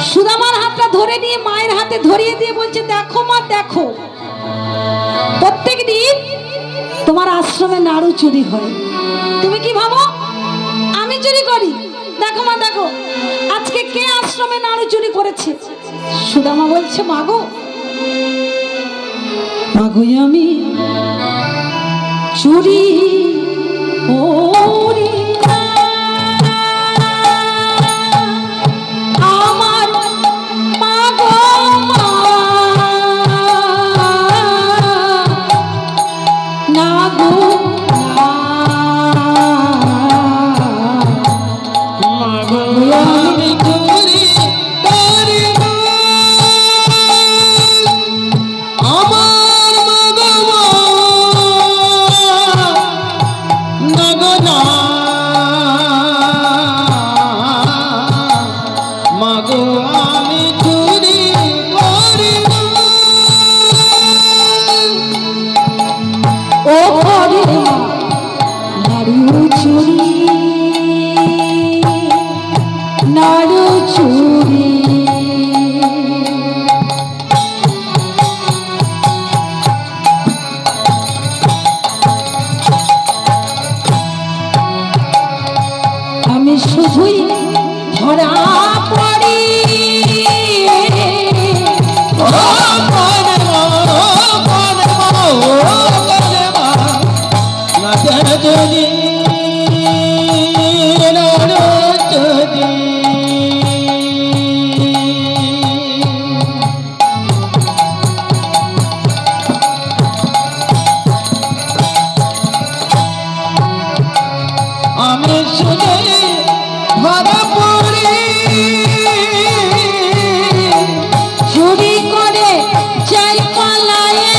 Speaker 1: সুদামার হাতটা ধরে নিয়ে মায়ের হাতে ধরিয়ে দিয়ে বলছে, দেখো মা দেখো, প্রত্যেক দিন তোমার আশ্রমে নাড়ু চুরি হয়, তুমি কি ভাবো আমি চুরি করি? দেখো মা দেখো, আজকে কে আশ্রমে নাড়ু চুরি করেছে? সুদামা বলছে, মাগো মাগো আমি চুরি করি না, আমার মাগো মা, না গো না,
Speaker 2: মাগো আমি চুরি করি না, আমার মাগো না গো না, মাগো আমি চুরি করি না।
Speaker 1: ও করে নাড়ু চুরি, নাড়ু চুরি। আমি শুধুই ধরা পড়ি,
Speaker 2: আমি শুধু ধরা পড়ি,
Speaker 1: চুরি করে যাই পালায়ে,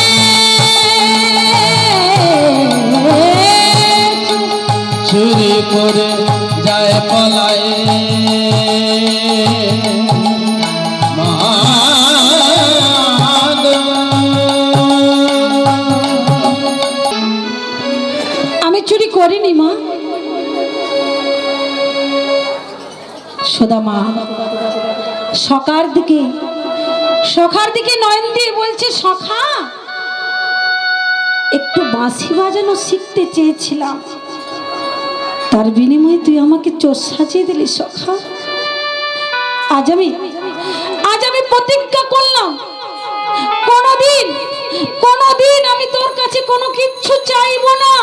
Speaker 2: চুরি করে যায় পলায়ে,
Speaker 1: আমি চুরি করিনি মা। সুদামা সখার দিকে নয়ন দিয়ে বলছে, সখা একটু বাঁশি বাজানো শিখতে চেয়েছিলাম, তার বিনিময়ে তুই আমাকে চোর সাজিয়ে দিলি সখা। আজ আমি প্রতিজ্ঞা করলাম, কোনোদিন আমি তোর কাছে কোনো কিচ্ছু চাইবো না।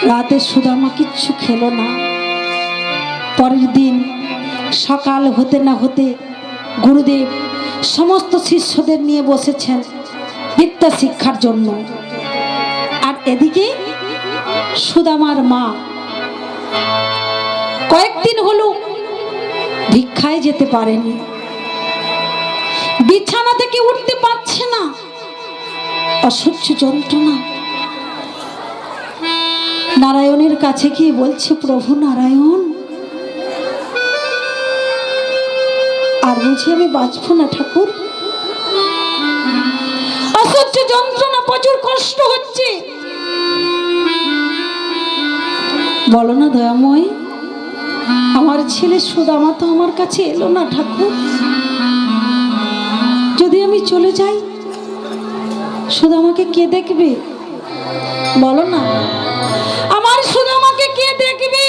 Speaker 1: রাতে সুদামা কিচ্ছু খেলো না। পরের দিন সকাল হতে না হতে গুরুদেব সমস্ত শিষ্যদের নিয়ে বসেছেন বিদ্যা শিক্ষার জন্য। আর এদিকে সুদামার মা কয়েকদিন হলো ভিক্ষায় যেতে পারেনি, বিছানা থেকে উঠতে পারছে না, অসহ্য যন্ত্রণা। নারায়ণের কাছে গিয়ে বলছে, প্রভু নারায়ণ, আর বুঝি আমি বাঁচবো না ঠাকুর, অসহ্য যন্ত্রণা, প্রচুর কষ্ট হচ্ছে, বলো না দয়াময়, আমার ছেলে সুদামা তো আমার কাছে এলো না ঠাকুর, যদি আমি চলে যাই সুদামাকে কে দেখবে? বলো না, আমার সুদামাকে কে দেখবে?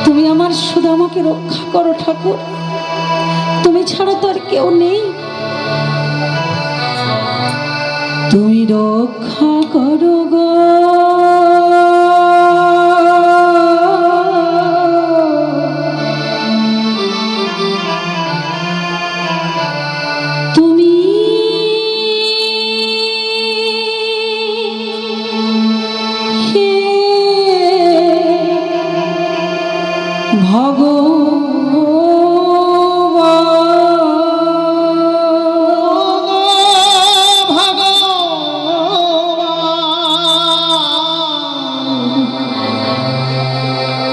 Speaker 1: তুমি আমার সুদামাকে রক্ষা করো ঠাকুর, তুমি ছাড়া তো আর কেউ নেই, তুমি রক্ষা করো গো। তুমি হে ভগবান,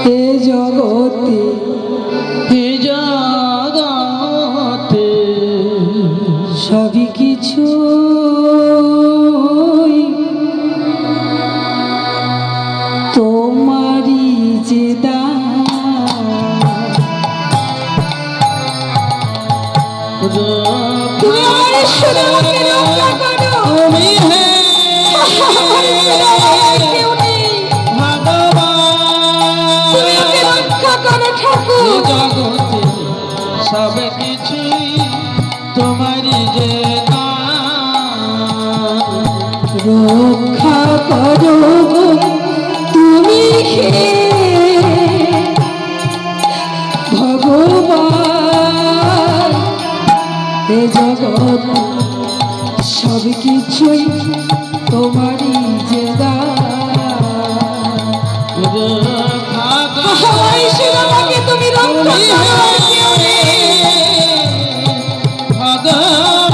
Speaker 1: এ জগতে
Speaker 2: এ জগতে
Speaker 1: সবই কিছু তোমারই যে দান। তুমি আমার ঈশ্বরকে রক্ষা করো।
Speaker 2: তুমি হে
Speaker 1: কেউ নেই,
Speaker 2: ভগবান,
Speaker 1: তুমি ওকে রক্ষা করো
Speaker 2: এ
Speaker 1: ঠাকুর।
Speaker 2: জগতে সব কিছুই তোমারই যে দান।
Speaker 1: রক্ষা করো গো তুমি হে ভগবান, এ জগৎ সব কিছুই তোমারই যে দান। আমার ঈশ্বর আমাকে তুমি রক্ষা করো, আর কেউ নেই।
Speaker 2: ভগবান,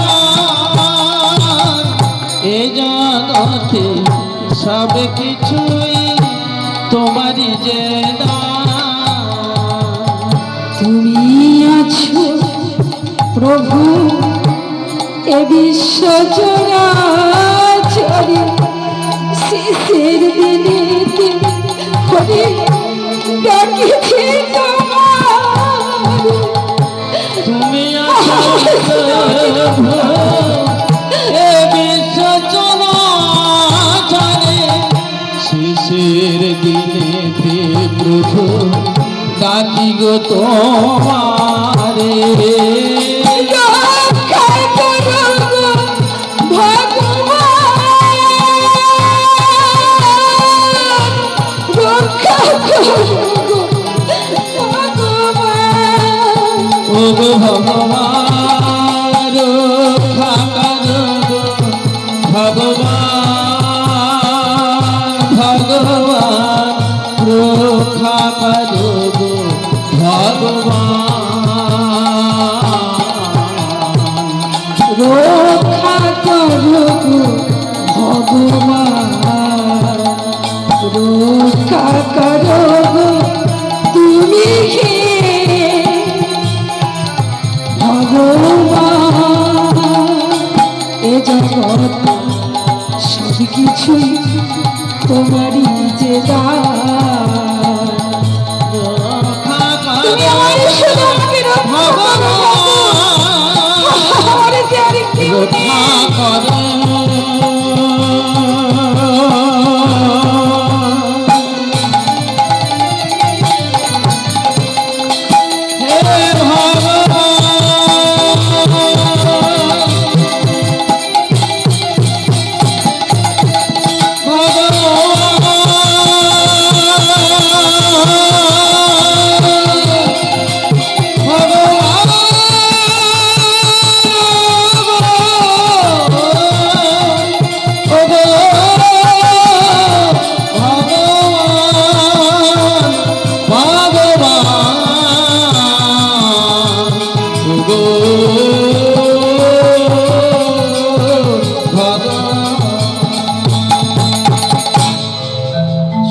Speaker 2: এ জগতে সব কিছুই তোমারই যে দান।
Speaker 1: তুমি আছো প্রভু এ বিশ্ব চরাচরে, শেষের দিনেতে হরে ডাকিছে তোমার।
Speaker 2: তুমি আছো প্রভু, এ বিশ্ব চরাচরে, শেষের দিনেতে প্রভু ডাকি গো তোমারে।
Speaker 1: রক্ষা করো গো ভগবান, রক্ষা করো গো ভগবান।
Speaker 2: ও গো ভগবান, রক্ষা করো গো ভগবান, ভগবান, রক্ষা করো গো ভগবান।
Speaker 1: রক্ষা করো গো ভগবান, রক্ষা করো গো তুমি হে ভগবান, এ জগৎ সব কিছুই তোমারই যে দান।
Speaker 2: রক্ষা
Speaker 1: তুমি
Speaker 2: করো
Speaker 1: আমার ঈশ্বর, আমাকে রক্ষা করো ঠাকুর। আমার যে আর কেউ নেই।
Speaker 2: রক্ষা করো। হে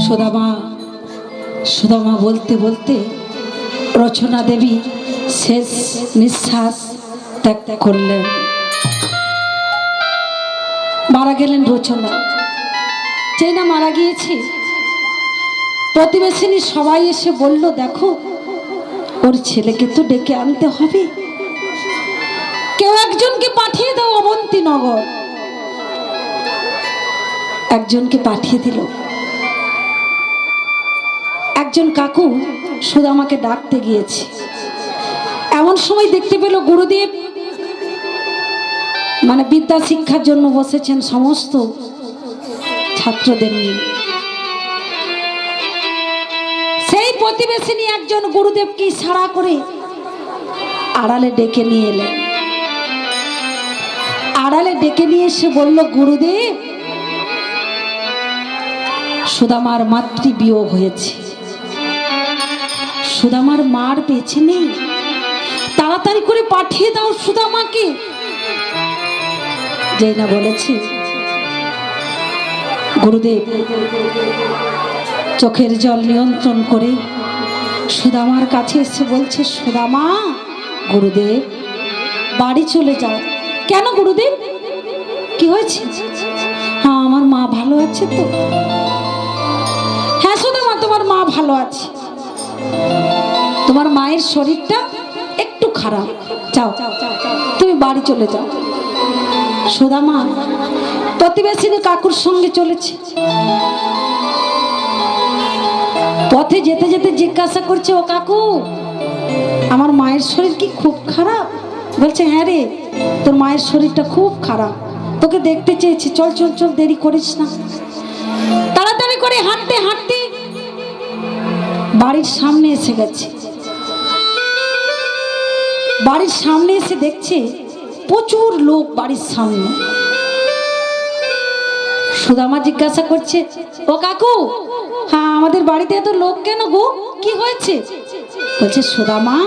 Speaker 1: সুদামা সুদামা বলতে বলতে রচনা দেবী শেষ নিঃশ্বাস ত্যাগ করলেন, মারা গেলেন রচনা। যেই না মারা গিয়েছে, প্রতিবেশিনী সবাই এসে বলল, দেখো ওর ছেলেকে তো ডেকে আনতে হবে, কেউ একজনকে পাঠিয়ে দাও অবন্তীনগর। একজনকে পাঠিয়ে দিল। একজন কাকু সুদামাকে ডাকতে গিয়েছে। এমন সময় দেখতে পেল গুরুদেব মানে বিদ্যা শিক্ষার জন্য বসেছেন সমস্ত ছাত্রদের নিয়ে। সেই প্রতিবেশিনী একজন গুরুদেবকে ইশারা করে আড়ালে ডেকে নিয়ে এলেন। আড়ালে ডেকে নিয়ে এসে বলল, গুরুদেব, সুদামার মাতৃবিয়োগ হয়েছে, সুদামার মার বেঁচে নেই, তাড়াতাড়ি করে পাঠিয়ে দাও সুদামাকে। যেই না বলেছে, গুরুদেব চোখের জল নিয়ন্ত্রণ করে সুদামার কাছে এসে বলছে, সুদামা, গুরুদেব বাড়ি চলে যাও। কেন গুরুদেব, কি হয়েছে? হ্যাঁ, আমার মা ভালো আছে তো? হ্যাঁ সুদামা, তোমার মা ভালো আছে, তোমার মায়ের শরীরটা একটু খারাপ, যাও তুমি বাড়ি চলে যাও। সুদামা প্রতিবেশিনী কাকুর সঙ্গে চলেছে। পথে যেতে যেতে জিজ্ঞাসা করছে, ও কাকু, আমার মায়ের শরীর কি খুব খারাপ? বলছে, হ্যাঁ রে, তোর মায়ের শরীরটা খুব খারাপ, তোকে দেখতে চেয়েছি, চল চল চল, দেরি করিস না। তাড়াতাড়ি করে হাঁটতে হাঁটতে বাড়ির সামনে এসে গেছে। বাড়ির সামনে এসে দেখছে প্রচুর লোক বাড়ির সামনে। সুদামা জিজ্ঞাসা করছে, ও কাকু, হ্যাঁ আমাদের বাড়িতে এত লোক কেন গো, কি হয়েছে? বলছে, সুদামা,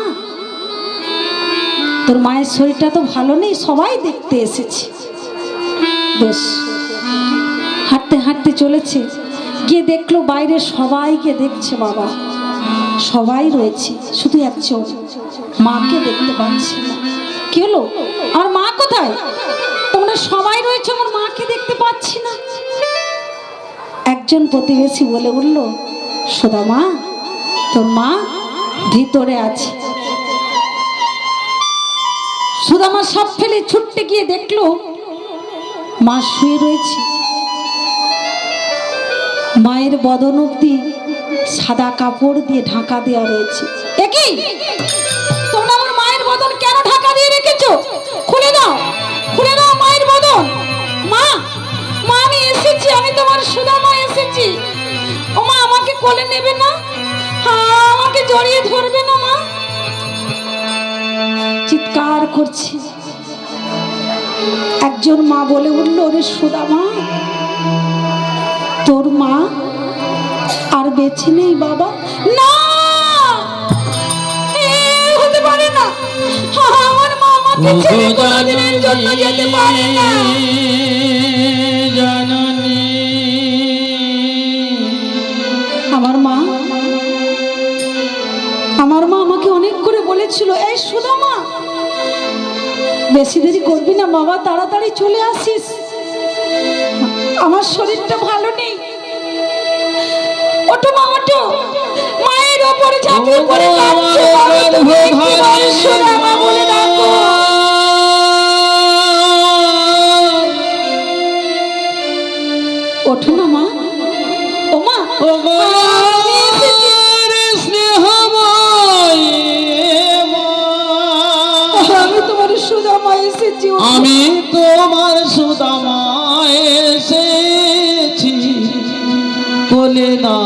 Speaker 1: তোর মায়ের শরীরটা তো ভালো নেই, সবাই দেখতে এসেছে। বেশ, হাঁটতে হাঁটতে চলেছে, গিয়ে দেখলো বাইরে সবাইকে দেখছে বাবা, সবাই রয়েছে, শুধু একজন মাকে দেখতে পাচ্ছে না। কি হলো, আমার মা কোথায়? তোমরা সবাই রয়েছে, আমার মাকে দেখতে পাচ্ছি না। একজন প্রতিবেশী বলে উঠল, সুদামা, তোর মা ভিতরে আছে। সুদামা সব ফেলে ছুটতে গিয়ে দেখলো মা শুয়ে রয়েছে। মায়ের বদন অবধি সাদা কাপড় দিয়ে ঢাকা দেওয়া রয়েছে। একই, তোমরা আমার মায়ের বদন কেন ঢাকা দিয়ে রেখেছো? খুলে দাও, খুলে দাও মায়ের বদন। মা, মা আমি এসেছি, আমি তোমার সুদামা এসেছি। ও মা, আমাকে কোলে নেবে না? হ্যাঁ, আমাকে জড়িয়ে ধরবে না মা? চিৎকার করছে। একজন মা বলে উঠল, ওরে সুদামা, তোর মা আর বেঁচে নেই বাবা। না, হতে পারে না, আমার মা আমাকে ছেড়ে কোনোদিনের জন্য যেতে পারে না।
Speaker 2: জননী,
Speaker 1: আমার মা, আমার মা আমাকে অনেক করে বলেছিল, এই সুদামা, বেশি দেরি করবি না বাবা, তাড়াতাড়ি চলে আসিস, আমার শরীরটা ভালো নেই। ওঠো মা, ওঠো, মায়ের ওপরে ঝাঁপিয়ে পড়ে কাঁদছো, সুদামা বলে ডাকো। ওঠো না মা, ও মা, আমি তোমার সুদামা এসেছি।
Speaker 2: আমি তোমার সুদামা এসেছি, বলে না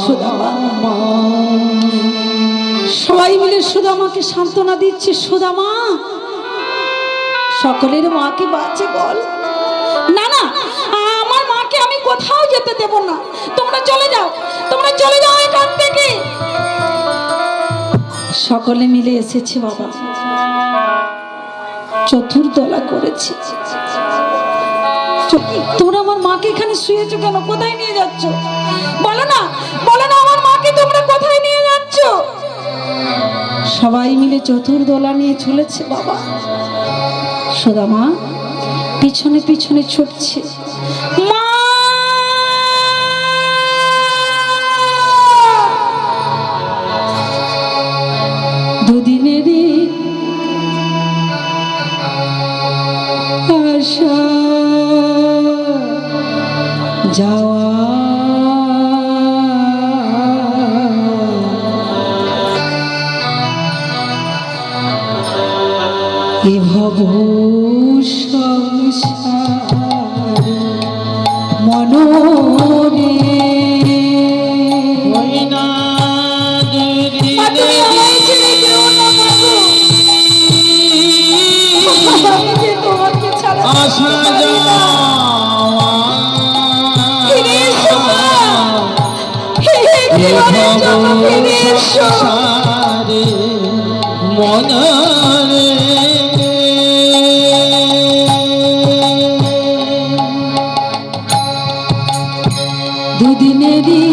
Speaker 1: সুদামা। সবাই মিলে সুদামাকে সান্ত্বনা দিচ্ছে, সুদামা, সকলের মাকে বাঁচে বল। না না, আমার মাকে আমি কোথাও যেতে দেব না, তোমরা চলে যাও, তোমরা চলে যাও এখান থেকে। সকলে মিলে এসেছে বাবা, চতুর্দলা করেছে। তোমরা আমার মাকে এখানে শুয়েছো কেন? কোথায় নিয়ে যাচ্ছ? বলো না, বলো না, আমার মাকে তোমরা কোথায় নিয়ে যাচ্ছ? সবাই মিলে চতুর্দলা নিয়ে চলেছে বাবা। সুদামা পিছনে পিছনে ছুটছে। মা, দুদিনেরই আশা যাওয়া, এ ভব সংসার মনোরে।
Speaker 2: আশা যাওয়া, সংসারে মনরে।
Speaker 1: দুদিনেরই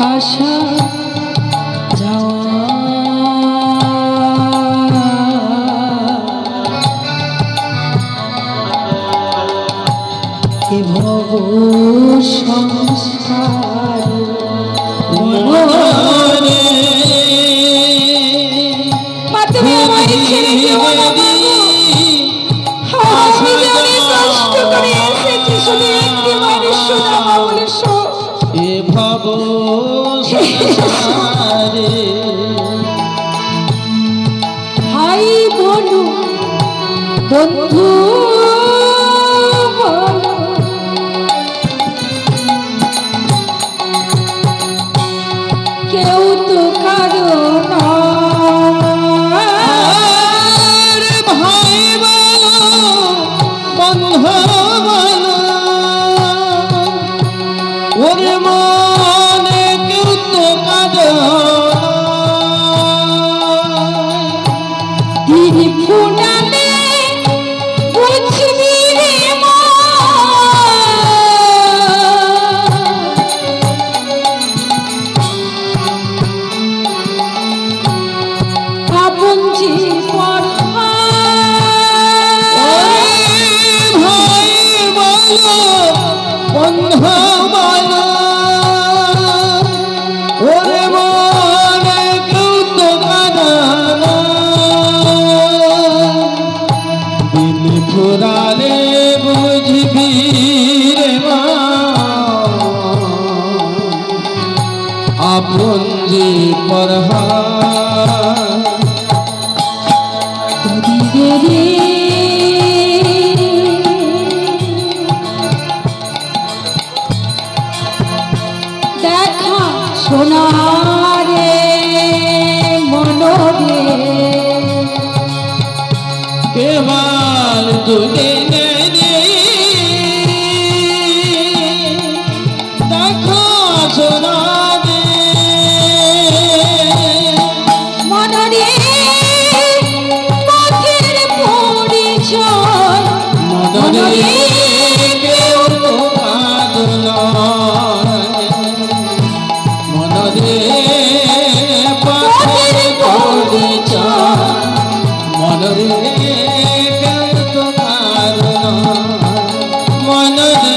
Speaker 1: আসা যাওয়া এ ভব সংসার
Speaker 2: মনে
Speaker 1: মা তুমি আমায় ছেড়ে যেও না মা গো। আমি যে অনেক কষ্ট করে এসেছি শুধু একটি মানুষ সুদামা বলে শোন।
Speaker 2: এ ভব সংসারে
Speaker 1: ভাই বলো বন্ধু বলো কেউ তো কারো না
Speaker 2: আরে ভাই বলো বন্ধু বলো ওরে মনে কেউ তো কাঁদে
Speaker 1: দিন ফুটালে বুঝবি রে মা আপন জীবন
Speaker 2: ভাই বলো বন্ধু বলো ওরে মনে কেউ তো কাঁদে দিন ফুরালে বুঝবি রে মা আপন যে পরহা
Speaker 1: দেখা সোনারে মনোরে
Speaker 2: কেবল দুদিনে দেখো সোনা দে
Speaker 1: মনোরে পথের পরিচয়
Speaker 2: মনরে কেউ তো কাঁদল মনরে পথের পরিচয় মনরে কেউ তো কাঁদল মনরে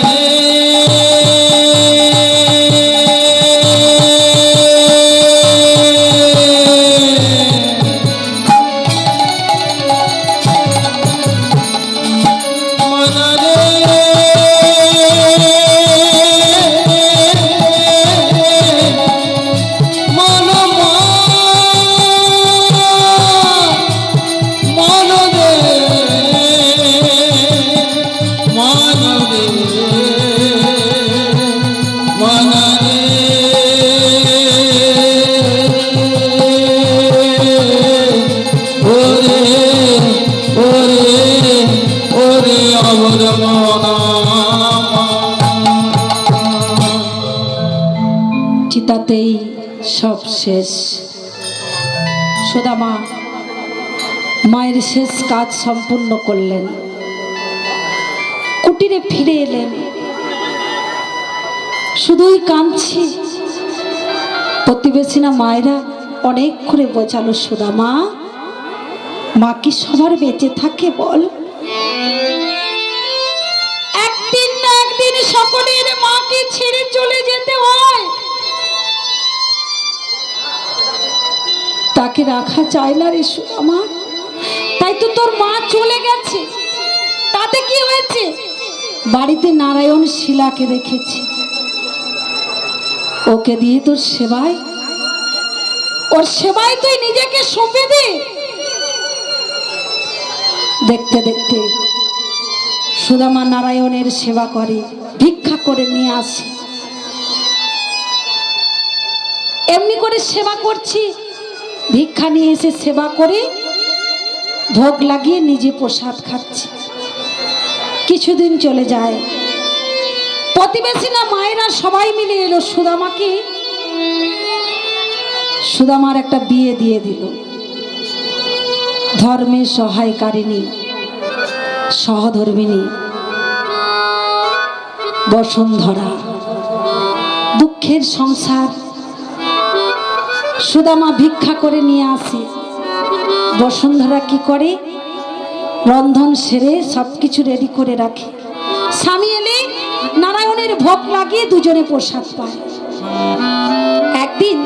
Speaker 1: চিতাতেই সব শেষ সুদামা মায়ের শেষ কাজ সম্পূর্ণ করলেন কুটিরে ফিরে এলেন শুধুই কাঁদছে প্রতিবেশীনা মায়েরা অনেক করে বোঝালো সুদামা মা কি সবার বেঁচে থাকে বল একদিন না একদিন সকলের মাকে ছেড়ে চলে যেতে হয় তাকে রাখা যায় না রে সুদামা তাই তো তোর মা চলে গেছে তাতে কি হয়েছে বাড়িতে নারায়ণ শিলাকে রেখেছে ওকে দিয়ে তোর সেবায় ওর সেবায় তুই নিজেকে সঁপে দে দেখতে দেখতে সুদামা নারায়ণের সেবা করে ভিক্ষা করে নিয়ে আসে এমনি করে সেবা করছি ভিক্ষা নিয়ে এসে সেবা করে ভোগ লাগিয়ে নিজে প্রসাদ খাচ্ছে কিছুদিন চলে যায় প্রতিবেশী না মায়েরা সবাই মিলে এলো সুদামাকে সুদামার একটা বিয়ে দিয়ে দিল ধর্মের সহায়কারিণী সহধর্মিণী বসুন্ধরা দুঃখের সংসার সুদামা ভিক্ষা করে নিয়ে আসে। বসুন্ধরা কি করে, রন্ধন সেরে সবকিছু রেডি করে রাখে। স্বামী এলে নারায়ণের ভোগ লাগিয়ে দুজনে প্রসাদ পায়। একদিন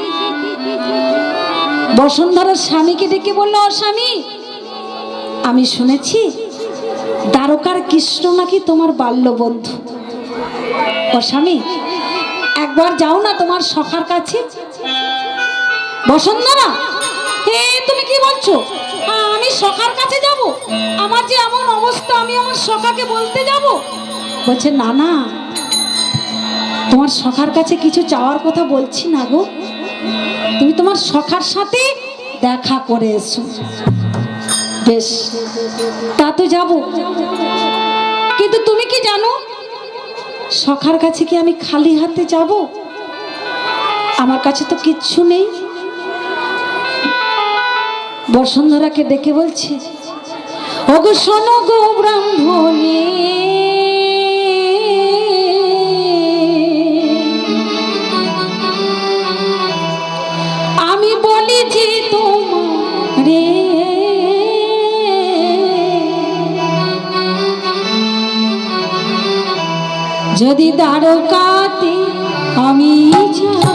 Speaker 1: বসুন্ধরার স্বামীকে ডেকে বলল, স্বামী, আমি শুনেছি দ্বারকার কৃষ্ণ নাকি তোমার বাল্য বন্ধু। ও স্বামী, একবার যাও না তোমার সখার কাছে। বসুন্ধরা, হে তুমি কি বলছো? আমি সখার কাছে যাব? আমার যে এমন অবস্থা, আমি আমার সখাকে বলতে যাব? বলছে, না না, তোমার সখার কাছে কিছু চাওয়ার কথা বলছি না গো, তুমি তোমার সখার সাথে দেখা করে এসো। বেশ, তা তো যাব, কিন্তু তুমি কি জানো সখার কাছে কি আমি খালি হাতে যাব? আমার কাছে তো কিচ্ছু নেই। বসুন্ধরাকে ডেকে বলছে, ওগো শোনো গো ব্রাহ্মণী, আমি বলি যে তোমারে, যদি দ্বারকাতে আমি যাই,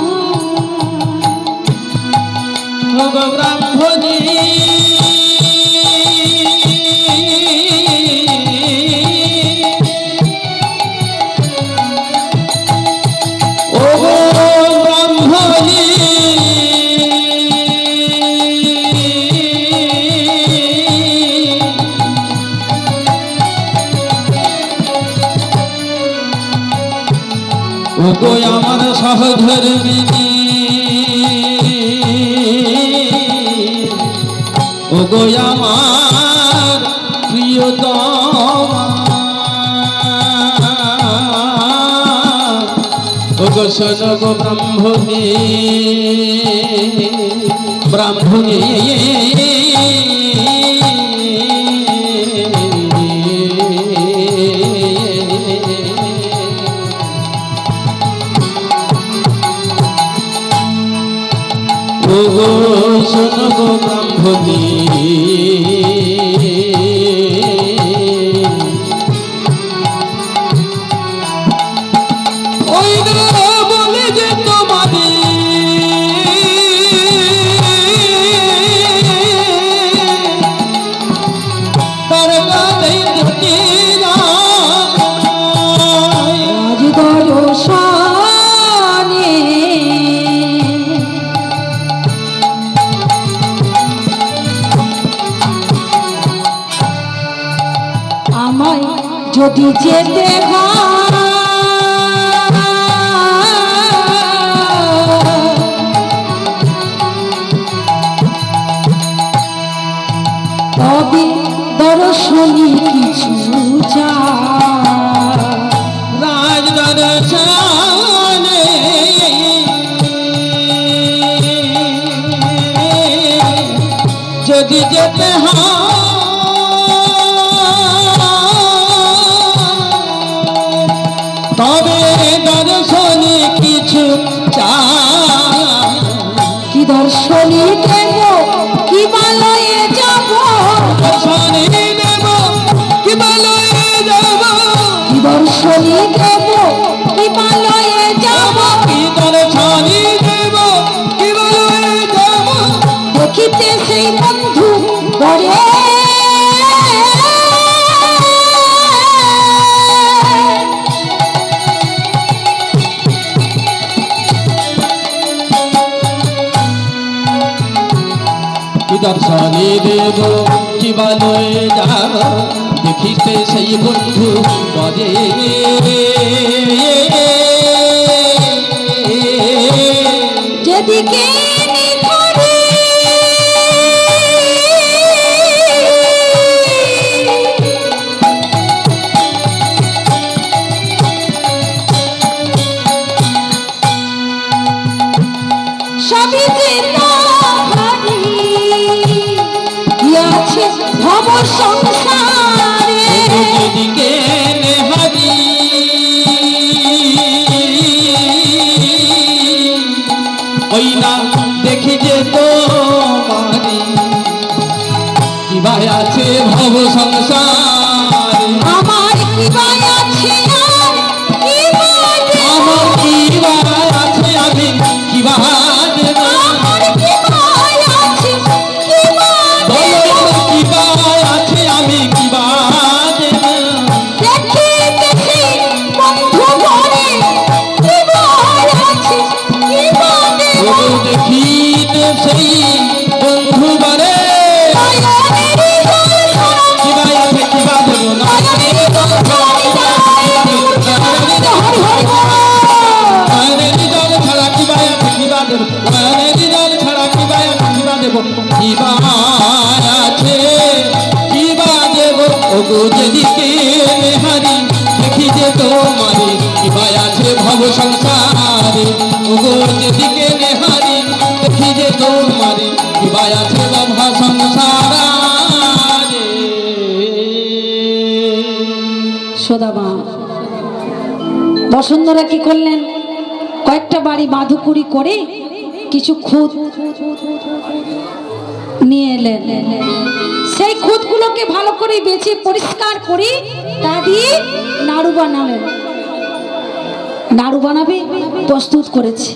Speaker 2: ব্রাহ্মণী ওগো আমার সহধর্মিনী, ওগো আমার প্রিয়তমা, ওগো শোনো গো ব্রাহ্মণী, ব্রাহ্মণী ওগো শোনো গো ব্রাহ্মণী, ওই বলে যে তোমাদের দ্বারকাতেই দুটি
Speaker 1: রাজদর্শনে আমায় যদি যেতে হয়, তবে দর্শনী কিছু চাই।
Speaker 2: রাজদর্শনে যদি যেতে হয়, তবে দর্শনে কিছু চাই।
Speaker 1: কি দর্শনী দেব, কি বালয়ে যাব,
Speaker 2: দর্শনে দেব কি বালয়ে যাব,
Speaker 1: কি দর্শনী দেব, কি বালয়ে যাব,
Speaker 2: কি দর্শনে দেব কি বালয়ে যাব,
Speaker 1: দেখিতে সেই বন্ধু বরে,
Speaker 2: কি দর্শনে দেব কি বালয়ে যাব, দেখিতে সেই বন্ধু বলে,
Speaker 1: যেদিকে নিখরে সবই যে তাহারি কি আছে ভব সংসারে,
Speaker 2: যেদিকে নেহারি ওই না দেখি যে তোমারি কি ভাই আছে ভব সংসারে
Speaker 1: আমার কি ভাই আছে আর কি ভাই দেব?
Speaker 2: আমার কি ভাই আছে আমি কি ভাই দেব?
Speaker 1: আমার কি ভাই আছে কি ভাই
Speaker 2: বলো
Speaker 1: দেব?
Speaker 2: কি ভাই আছে আমি কি ভাই দেব?
Speaker 1: দেখি দেখি বন্ধু ঘরে কি ভাই আছে কি ভাই দেব?
Speaker 2: ওগো দেখি তো সেই বন্ধু বারে
Speaker 1: নয়নেরই জল ছাড়া,
Speaker 2: কি ভাই আছে কি ভাই দেব না
Speaker 1: নয়নেরই জল ছাড়া হরি হরি বল।
Speaker 2: নয়নের জল ছাড়া কি ভাই আছে কি ভাই দেব? নয়নের জল ছাড়া কি ভাই আছে কি ভাই দেব? কি ভাই আছে কি ভাই দেব? ওগো যেদিকে নেহারি দেখি যে তোমারি কি ভাই আছে ভব সংসারে ওগো যেদিকে নেহারি দেখি যে তোমারি কি ভাই আছে ভব সংসারে
Speaker 1: সুদামা বসুন্ধরা কি করলেন? কয়েকটা বাড়ি বাঁধুকুড়ি করে কিছু খুদ নিয়ে এলেন। সেই খুদগুলোকে ভালো করে বেছে পরিষ্কার করে তা দিয়ে নাড়ু বানালেন। নাড়ু বানাবে প্রস্তুত করেছে,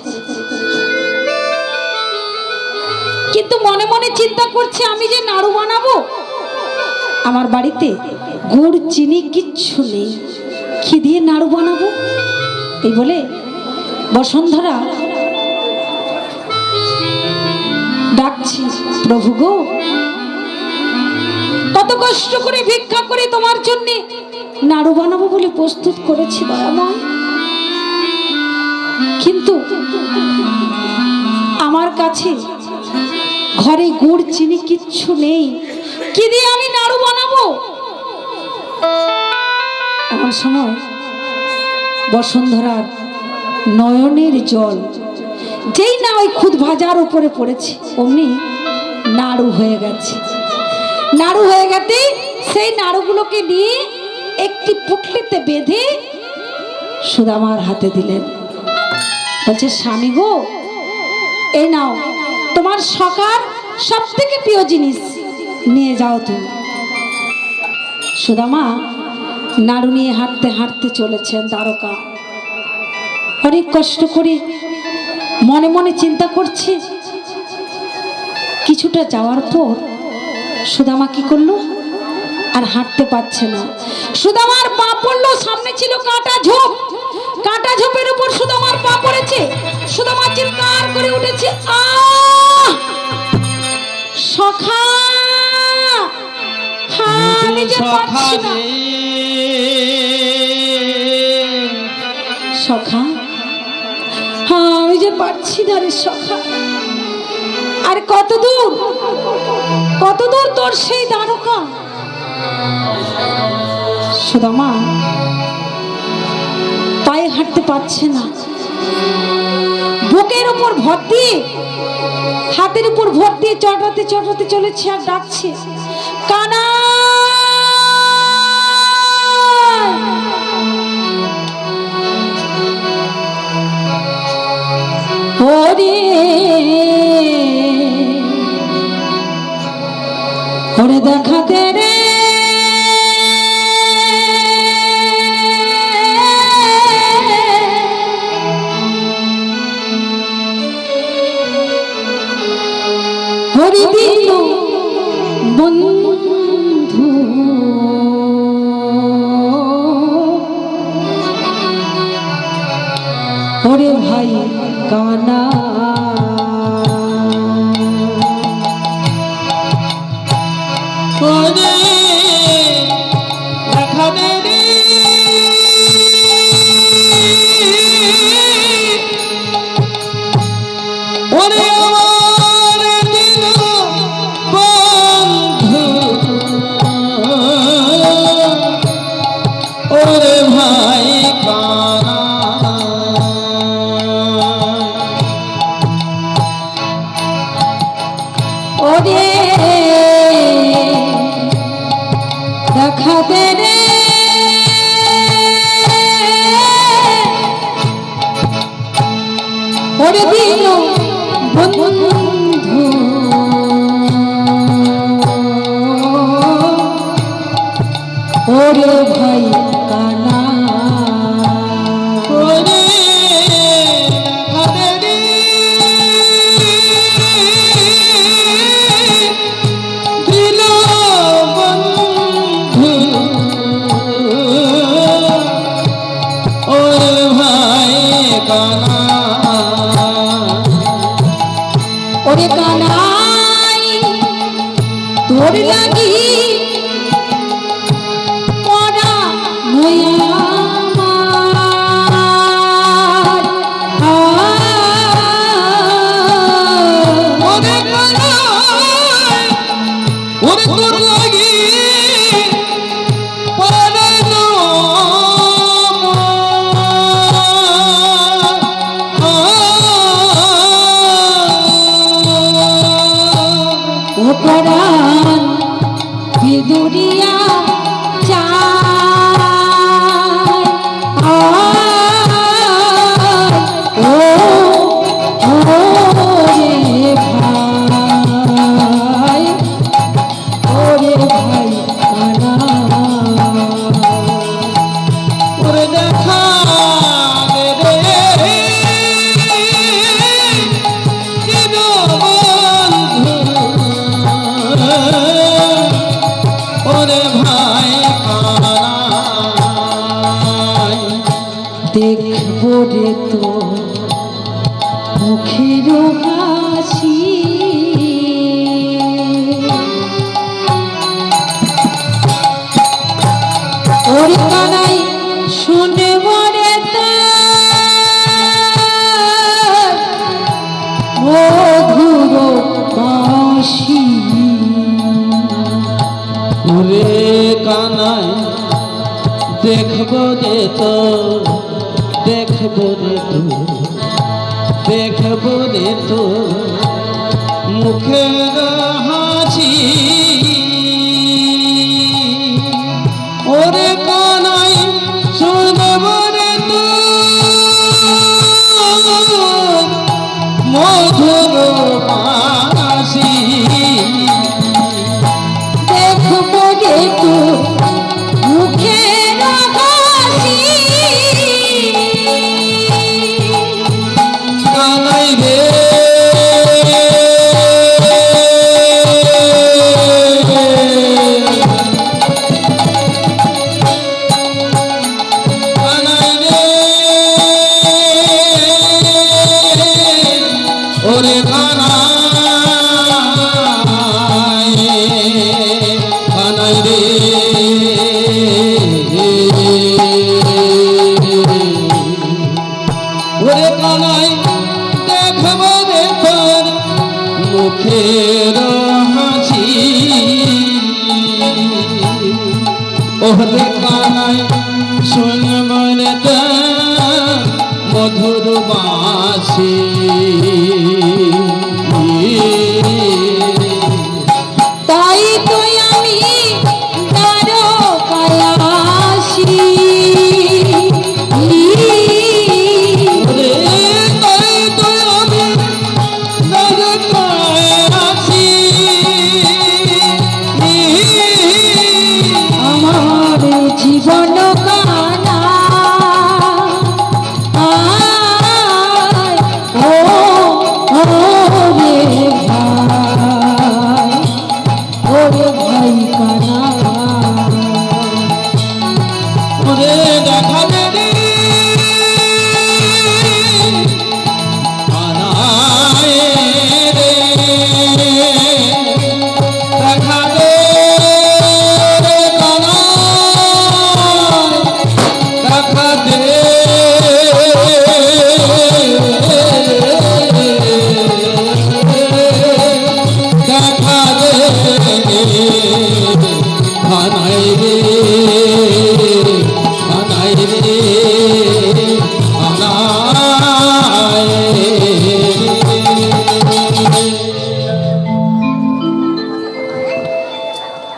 Speaker 1: কিন্তু মনে মনে চিন্তা করছে আমি যে নাড়ু বানাবো, আমার বাড়িতে গুড় চিনি কিচ্ছু নেই, কি দিয়ে নাড়ু বানাবো? এই বলে বসুন্ধরা ডাকছি, প্রভু গো, কত কষ্ট করে ভিক্ষা করে তোমার জন্য নাড়ু বানাবো বলে প্রস্তুত করেছি দয়াময়, কিন্তু আমার কাছে ঘরে গুড় চিনি কিচ্ছু নেই, কি দিয়ে আমি নাড়ু বানাবো? এমন সময় বসুন্ধরার নয়নের জল যেই না ওই খুদ ভাজার উপরে পড়েছে, অমনি নাড়ু হয়ে গেছে। নাড়ু হয়ে গেতে সেই নাড়ুগুলোকে নিয়ে একটি পুটলিতে বেঁধে সুদামার হাতে দিলেন। বলছে, স্বামী গো, এই নাও তোমার সখার সব থেকে প্রিয় জিনিস, নিয়ে যাও তুমি। সুদামা নাড়ু নিয়ে হাঁটতে হাঁটতে চলেছেন দ্বারকা। অনেক কষ্ট করে মনে মনে চিন্তা করছে। কিছুটা যাওয়ার পর সুদামা কি করলো, আর হাঁটতে পারছে না। সুদামার পা পড়লো, সামনে ছিল কাঁটা ঝোপ, কাঁটা ঝোপের উপর সুদামার পা পড়েছে। সুদামা চিৎকার করে উঠেছে, আহ সখা, আমি যে পারছি না। সখা, আমি যে পারছি না রে সখা। আর কত দূর, কত দূর তোর সেই দ্বারকা? সুদামা পায়ে হাঁটতে পারছে না, বুকের উপর ভর দিয়ে, হাতের উপর ভর দিয়ে চটাতে চটাতে চলেছে আর ডাকছে, কানা। ওরে ওরে দেখাতে রে, হরি দিল বন্ধু ওরে ভাই কানা।
Speaker 2: ওরে দেখাতে রে, ওরে আমার দিল বন্ধু, ওরে ভাই কানা।
Speaker 1: ওরে দেখাতে রে, ওরে দিল বন্ধু ওরে কানাই তোর লাগি পড়া নয়া
Speaker 2: ওরে তোর লাগি পরানো
Speaker 1: ও পরাণ বিদুরিয়া
Speaker 2: ওরে দেখা রে ওরে ভাই
Speaker 1: দেখবো রে তো মুখের হাসি ওরে কানাই শুনব রে তো মধুর বাঁশি
Speaker 2: ওরে কানাই দেখবো রে তো দেখবো রে তো দেখবো রে তো মুখের হাসি ওরে কানাই শুনবো রে তো মধুর বাঁশি
Speaker 1: দেখবো রে তো মুখের হাসি
Speaker 2: কানাই রে কানাই রে ওরে কানাই কানাই রে ওরে কানাই দেখবো রে তোর মুখের হাসি ওরে কানাই শুনবো রে তোর মধুর বাঁশি
Speaker 1: তাই তো আমি দ্বারকায় আসি
Speaker 2: ওরে তাই তো আমি নরকায় আছি
Speaker 1: আমার জীবন কানা ও রে ভাই কানা
Speaker 2: ওরে দেখা দে রে কানাই রে দেখা দে রে কানাই দেখা দে দেখা দে কানাই রে কানাই রে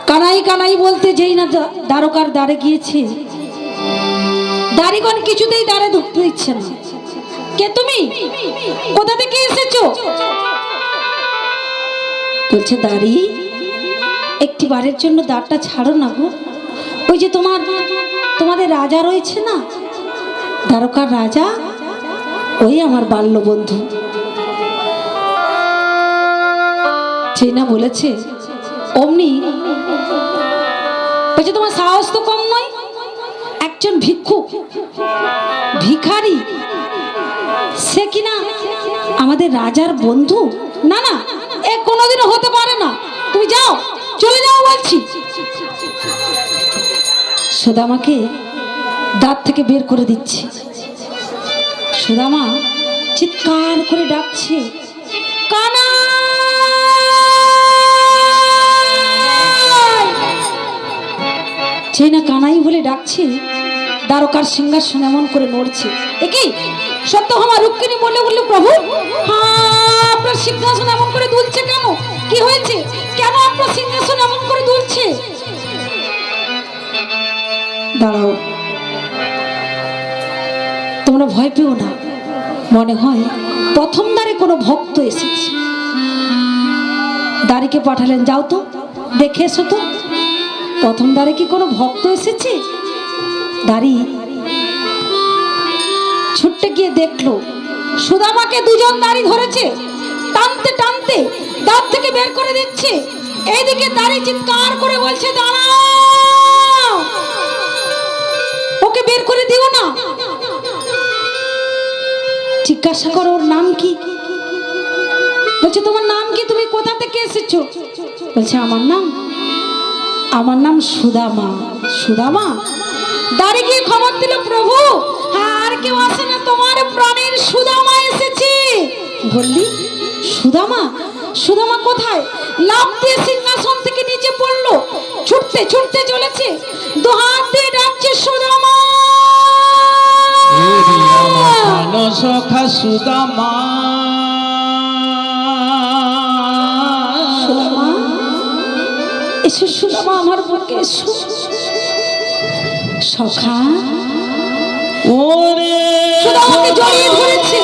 Speaker 1: কানাই কানাই বলতে যেই না দ্বারকার দ্বারে গিয়েছে, দাড়িগণ কিছুতেই দ্বারে ঢুকতে দিচ্ছে না। কে তুমি? কোথা থেকে এসেছো? বলছে দাড়ি, একটি বারের জন্য দ্বারটা ছাড়ো না গো। ওই যে তোমাদের রাজা রয়েছে না, দ্বারকার রাজা, ওই আমার বাল্য বন্ধু। সেই না বলেছে অমনি বলছে তোমার সাহস তো কম নয়, একজন ভিক্ষুক ভিখারি সে কিনা আমাদের রাজার বন্ধু? না না, এ কোনোদিনও হতে পারে না। তুমি যাও, চলে যাও বলছি। সুদামাকে দাঁত থেকে বের করে দিচ্ছে। সুদামা চিৎকার করে ডাকছে, কানাই! যে না কানাই বলে ডাকছে, দ্বারকার সিংহাসন এমন করে নড়ছে। একই সত্যভামা রুক্মিণী বলে বলল, প্রভু হ্যাঁ, আপনার সিংহাসন এমন করে দুলছে কেন? কি হয়েছে? কেন আপনার সিংহাসন এমন করে দুলছে? দাঁড়াও, তোমরা ভয় পেও না। মনে হয় প্রথম দ্বারে কোনো ভক্ত এসেছে। দ্বারীকে পাঠালেন, যাও তো দেখে এসো তো, প্রথম দ্বারে কি কোনো ভক্ত এসেছে? দাঁড়ি ছুটতে গিয়ে দেখলো সুদামাকে দুজন দাঁড়ি ধরেছে, টানতে টানতে দাঁত থেকে বের করে দিচ্ছে। এইদিকে দাঁড়ি চিৎকার করে বলছে, দাঁড়াও, ওকে বের করে দিও না। জিজ্ঞাসা করো ওর নাম কি? বলছে, তোমার নাম কি? তুমি কোথা থেকে এসেছো? বলছে, আমার নাম সুদামা। সুদামা? দাঁড়ি গিয়ে খবর দিল, প্রভু আর কেউ আসে না, তোমার প্রাণের সুদামা এসেছে। বললি সুদামা? সুদামা কোথায়? লাফ দিয়ে সিংহাসন থেকে নিচে পড়লো, ছুটতে ছুটতে চলেছে, দু হাত দিয়ে ডাকছে, সুদামা!
Speaker 2: সখা সুদামা,
Speaker 1: সুদামা এসো, সুদামা আমার বুকে এসো। সখা
Speaker 2: ওরে
Speaker 1: সুদামাকে জড়িয়ে ধরেছে।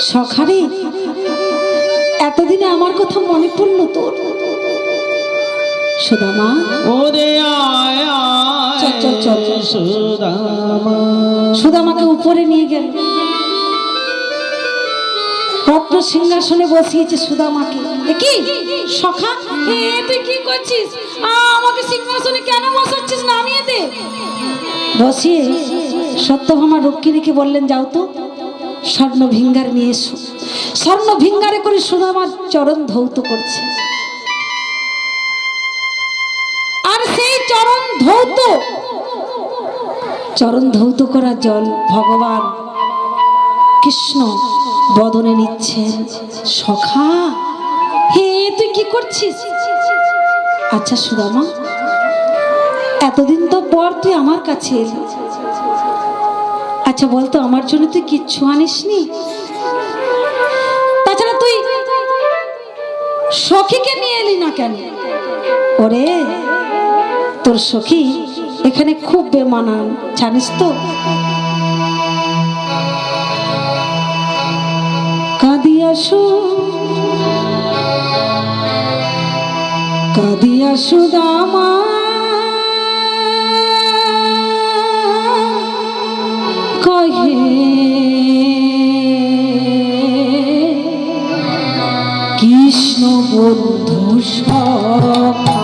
Speaker 1: সখা রে, এতদিনে আমার কথা মনে পড়লো তোর। সুদামা,
Speaker 2: ওরে আয়
Speaker 1: চল চল চল চল।
Speaker 2: সুদামা।
Speaker 1: সুদামাকে উপরে নিয়ে গেল, রত্ন সিংহাসনে বসিয়েছে সুদামাকে। কি সখা, তুই কি করছিস? আমাকে সিংহাসনে কেন বসাচ্ছিস? নামিয়ে দে। বসিয়ে সত্যভামা রুক্মিণীকে বললেন, যাও তো স্বর্ণ ভিঙ্গার নিয়ে এসো। স্বর্ণ ভিঙ্গারে করে সুদামার চরণ ধৌত করছে। আর সেই চরণ ধৌত করা জল ভগবান কৃষ্ণ বদনে নিচ্ছেন। সখা, হে তুই কি করছিস? আচ্ছা সুদামা, এতদিন তো পর তুই আমার কাছে এলি। আচ্ছা বলতো, আমার জন্য তুই কিচ্ছু আনিসনি? তাছাড়া তুই সখীকে নিয়ে এলি না কেন? ওরে, তোর সখী এখানে খুব বেমানান, জানিস তো? কাঁদিয়া সুদামা কহে, কৃষ্ণ বন্ধু সখা।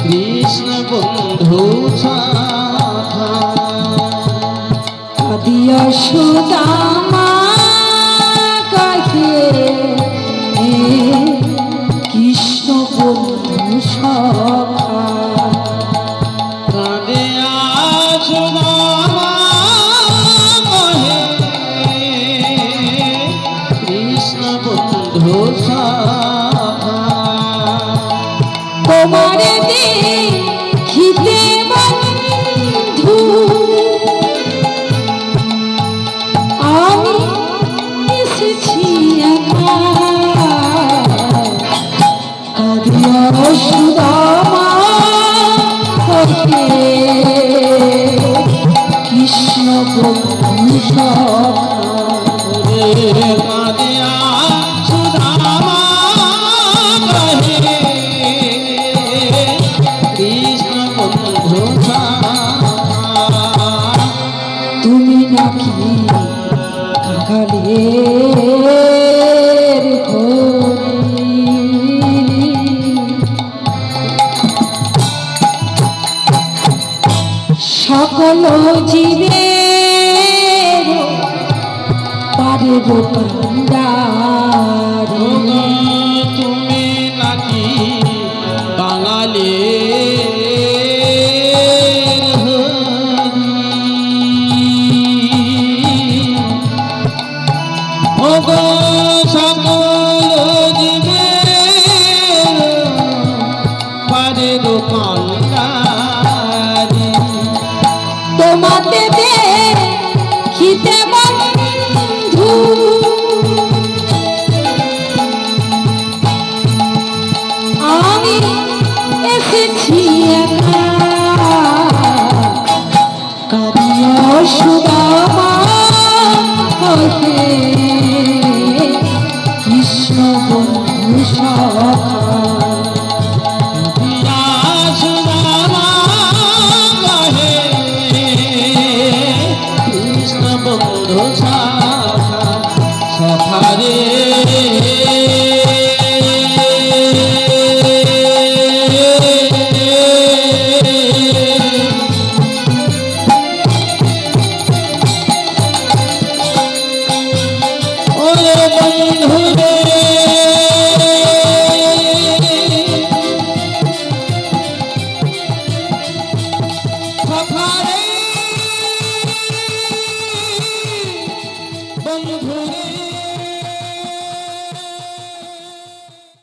Speaker 2: কৃষ্ণ বন্ধু
Speaker 1: কাঁদিয়া সুদামা কহে, কৃষ্ণ বন্ধু সখা।
Speaker 2: কৃষ্ণ বন্ধু
Speaker 1: তোমারে দেখিতে বন্ধু আমি এসেছি একা। কাঁদিয়া সুদামা কহে, কৃষ্ণ বন্ধু সখা।
Speaker 2: কৃষ্ণ বন্ধু
Speaker 1: সকল জীবের পারের কান্ডার
Speaker 2: ওগো তুমি নাকি বাঙালির ওগো সকল জীবের পারের কান্ডারি
Speaker 1: তোমাতে দেখিতে বন্ধু আমি এসেছি একা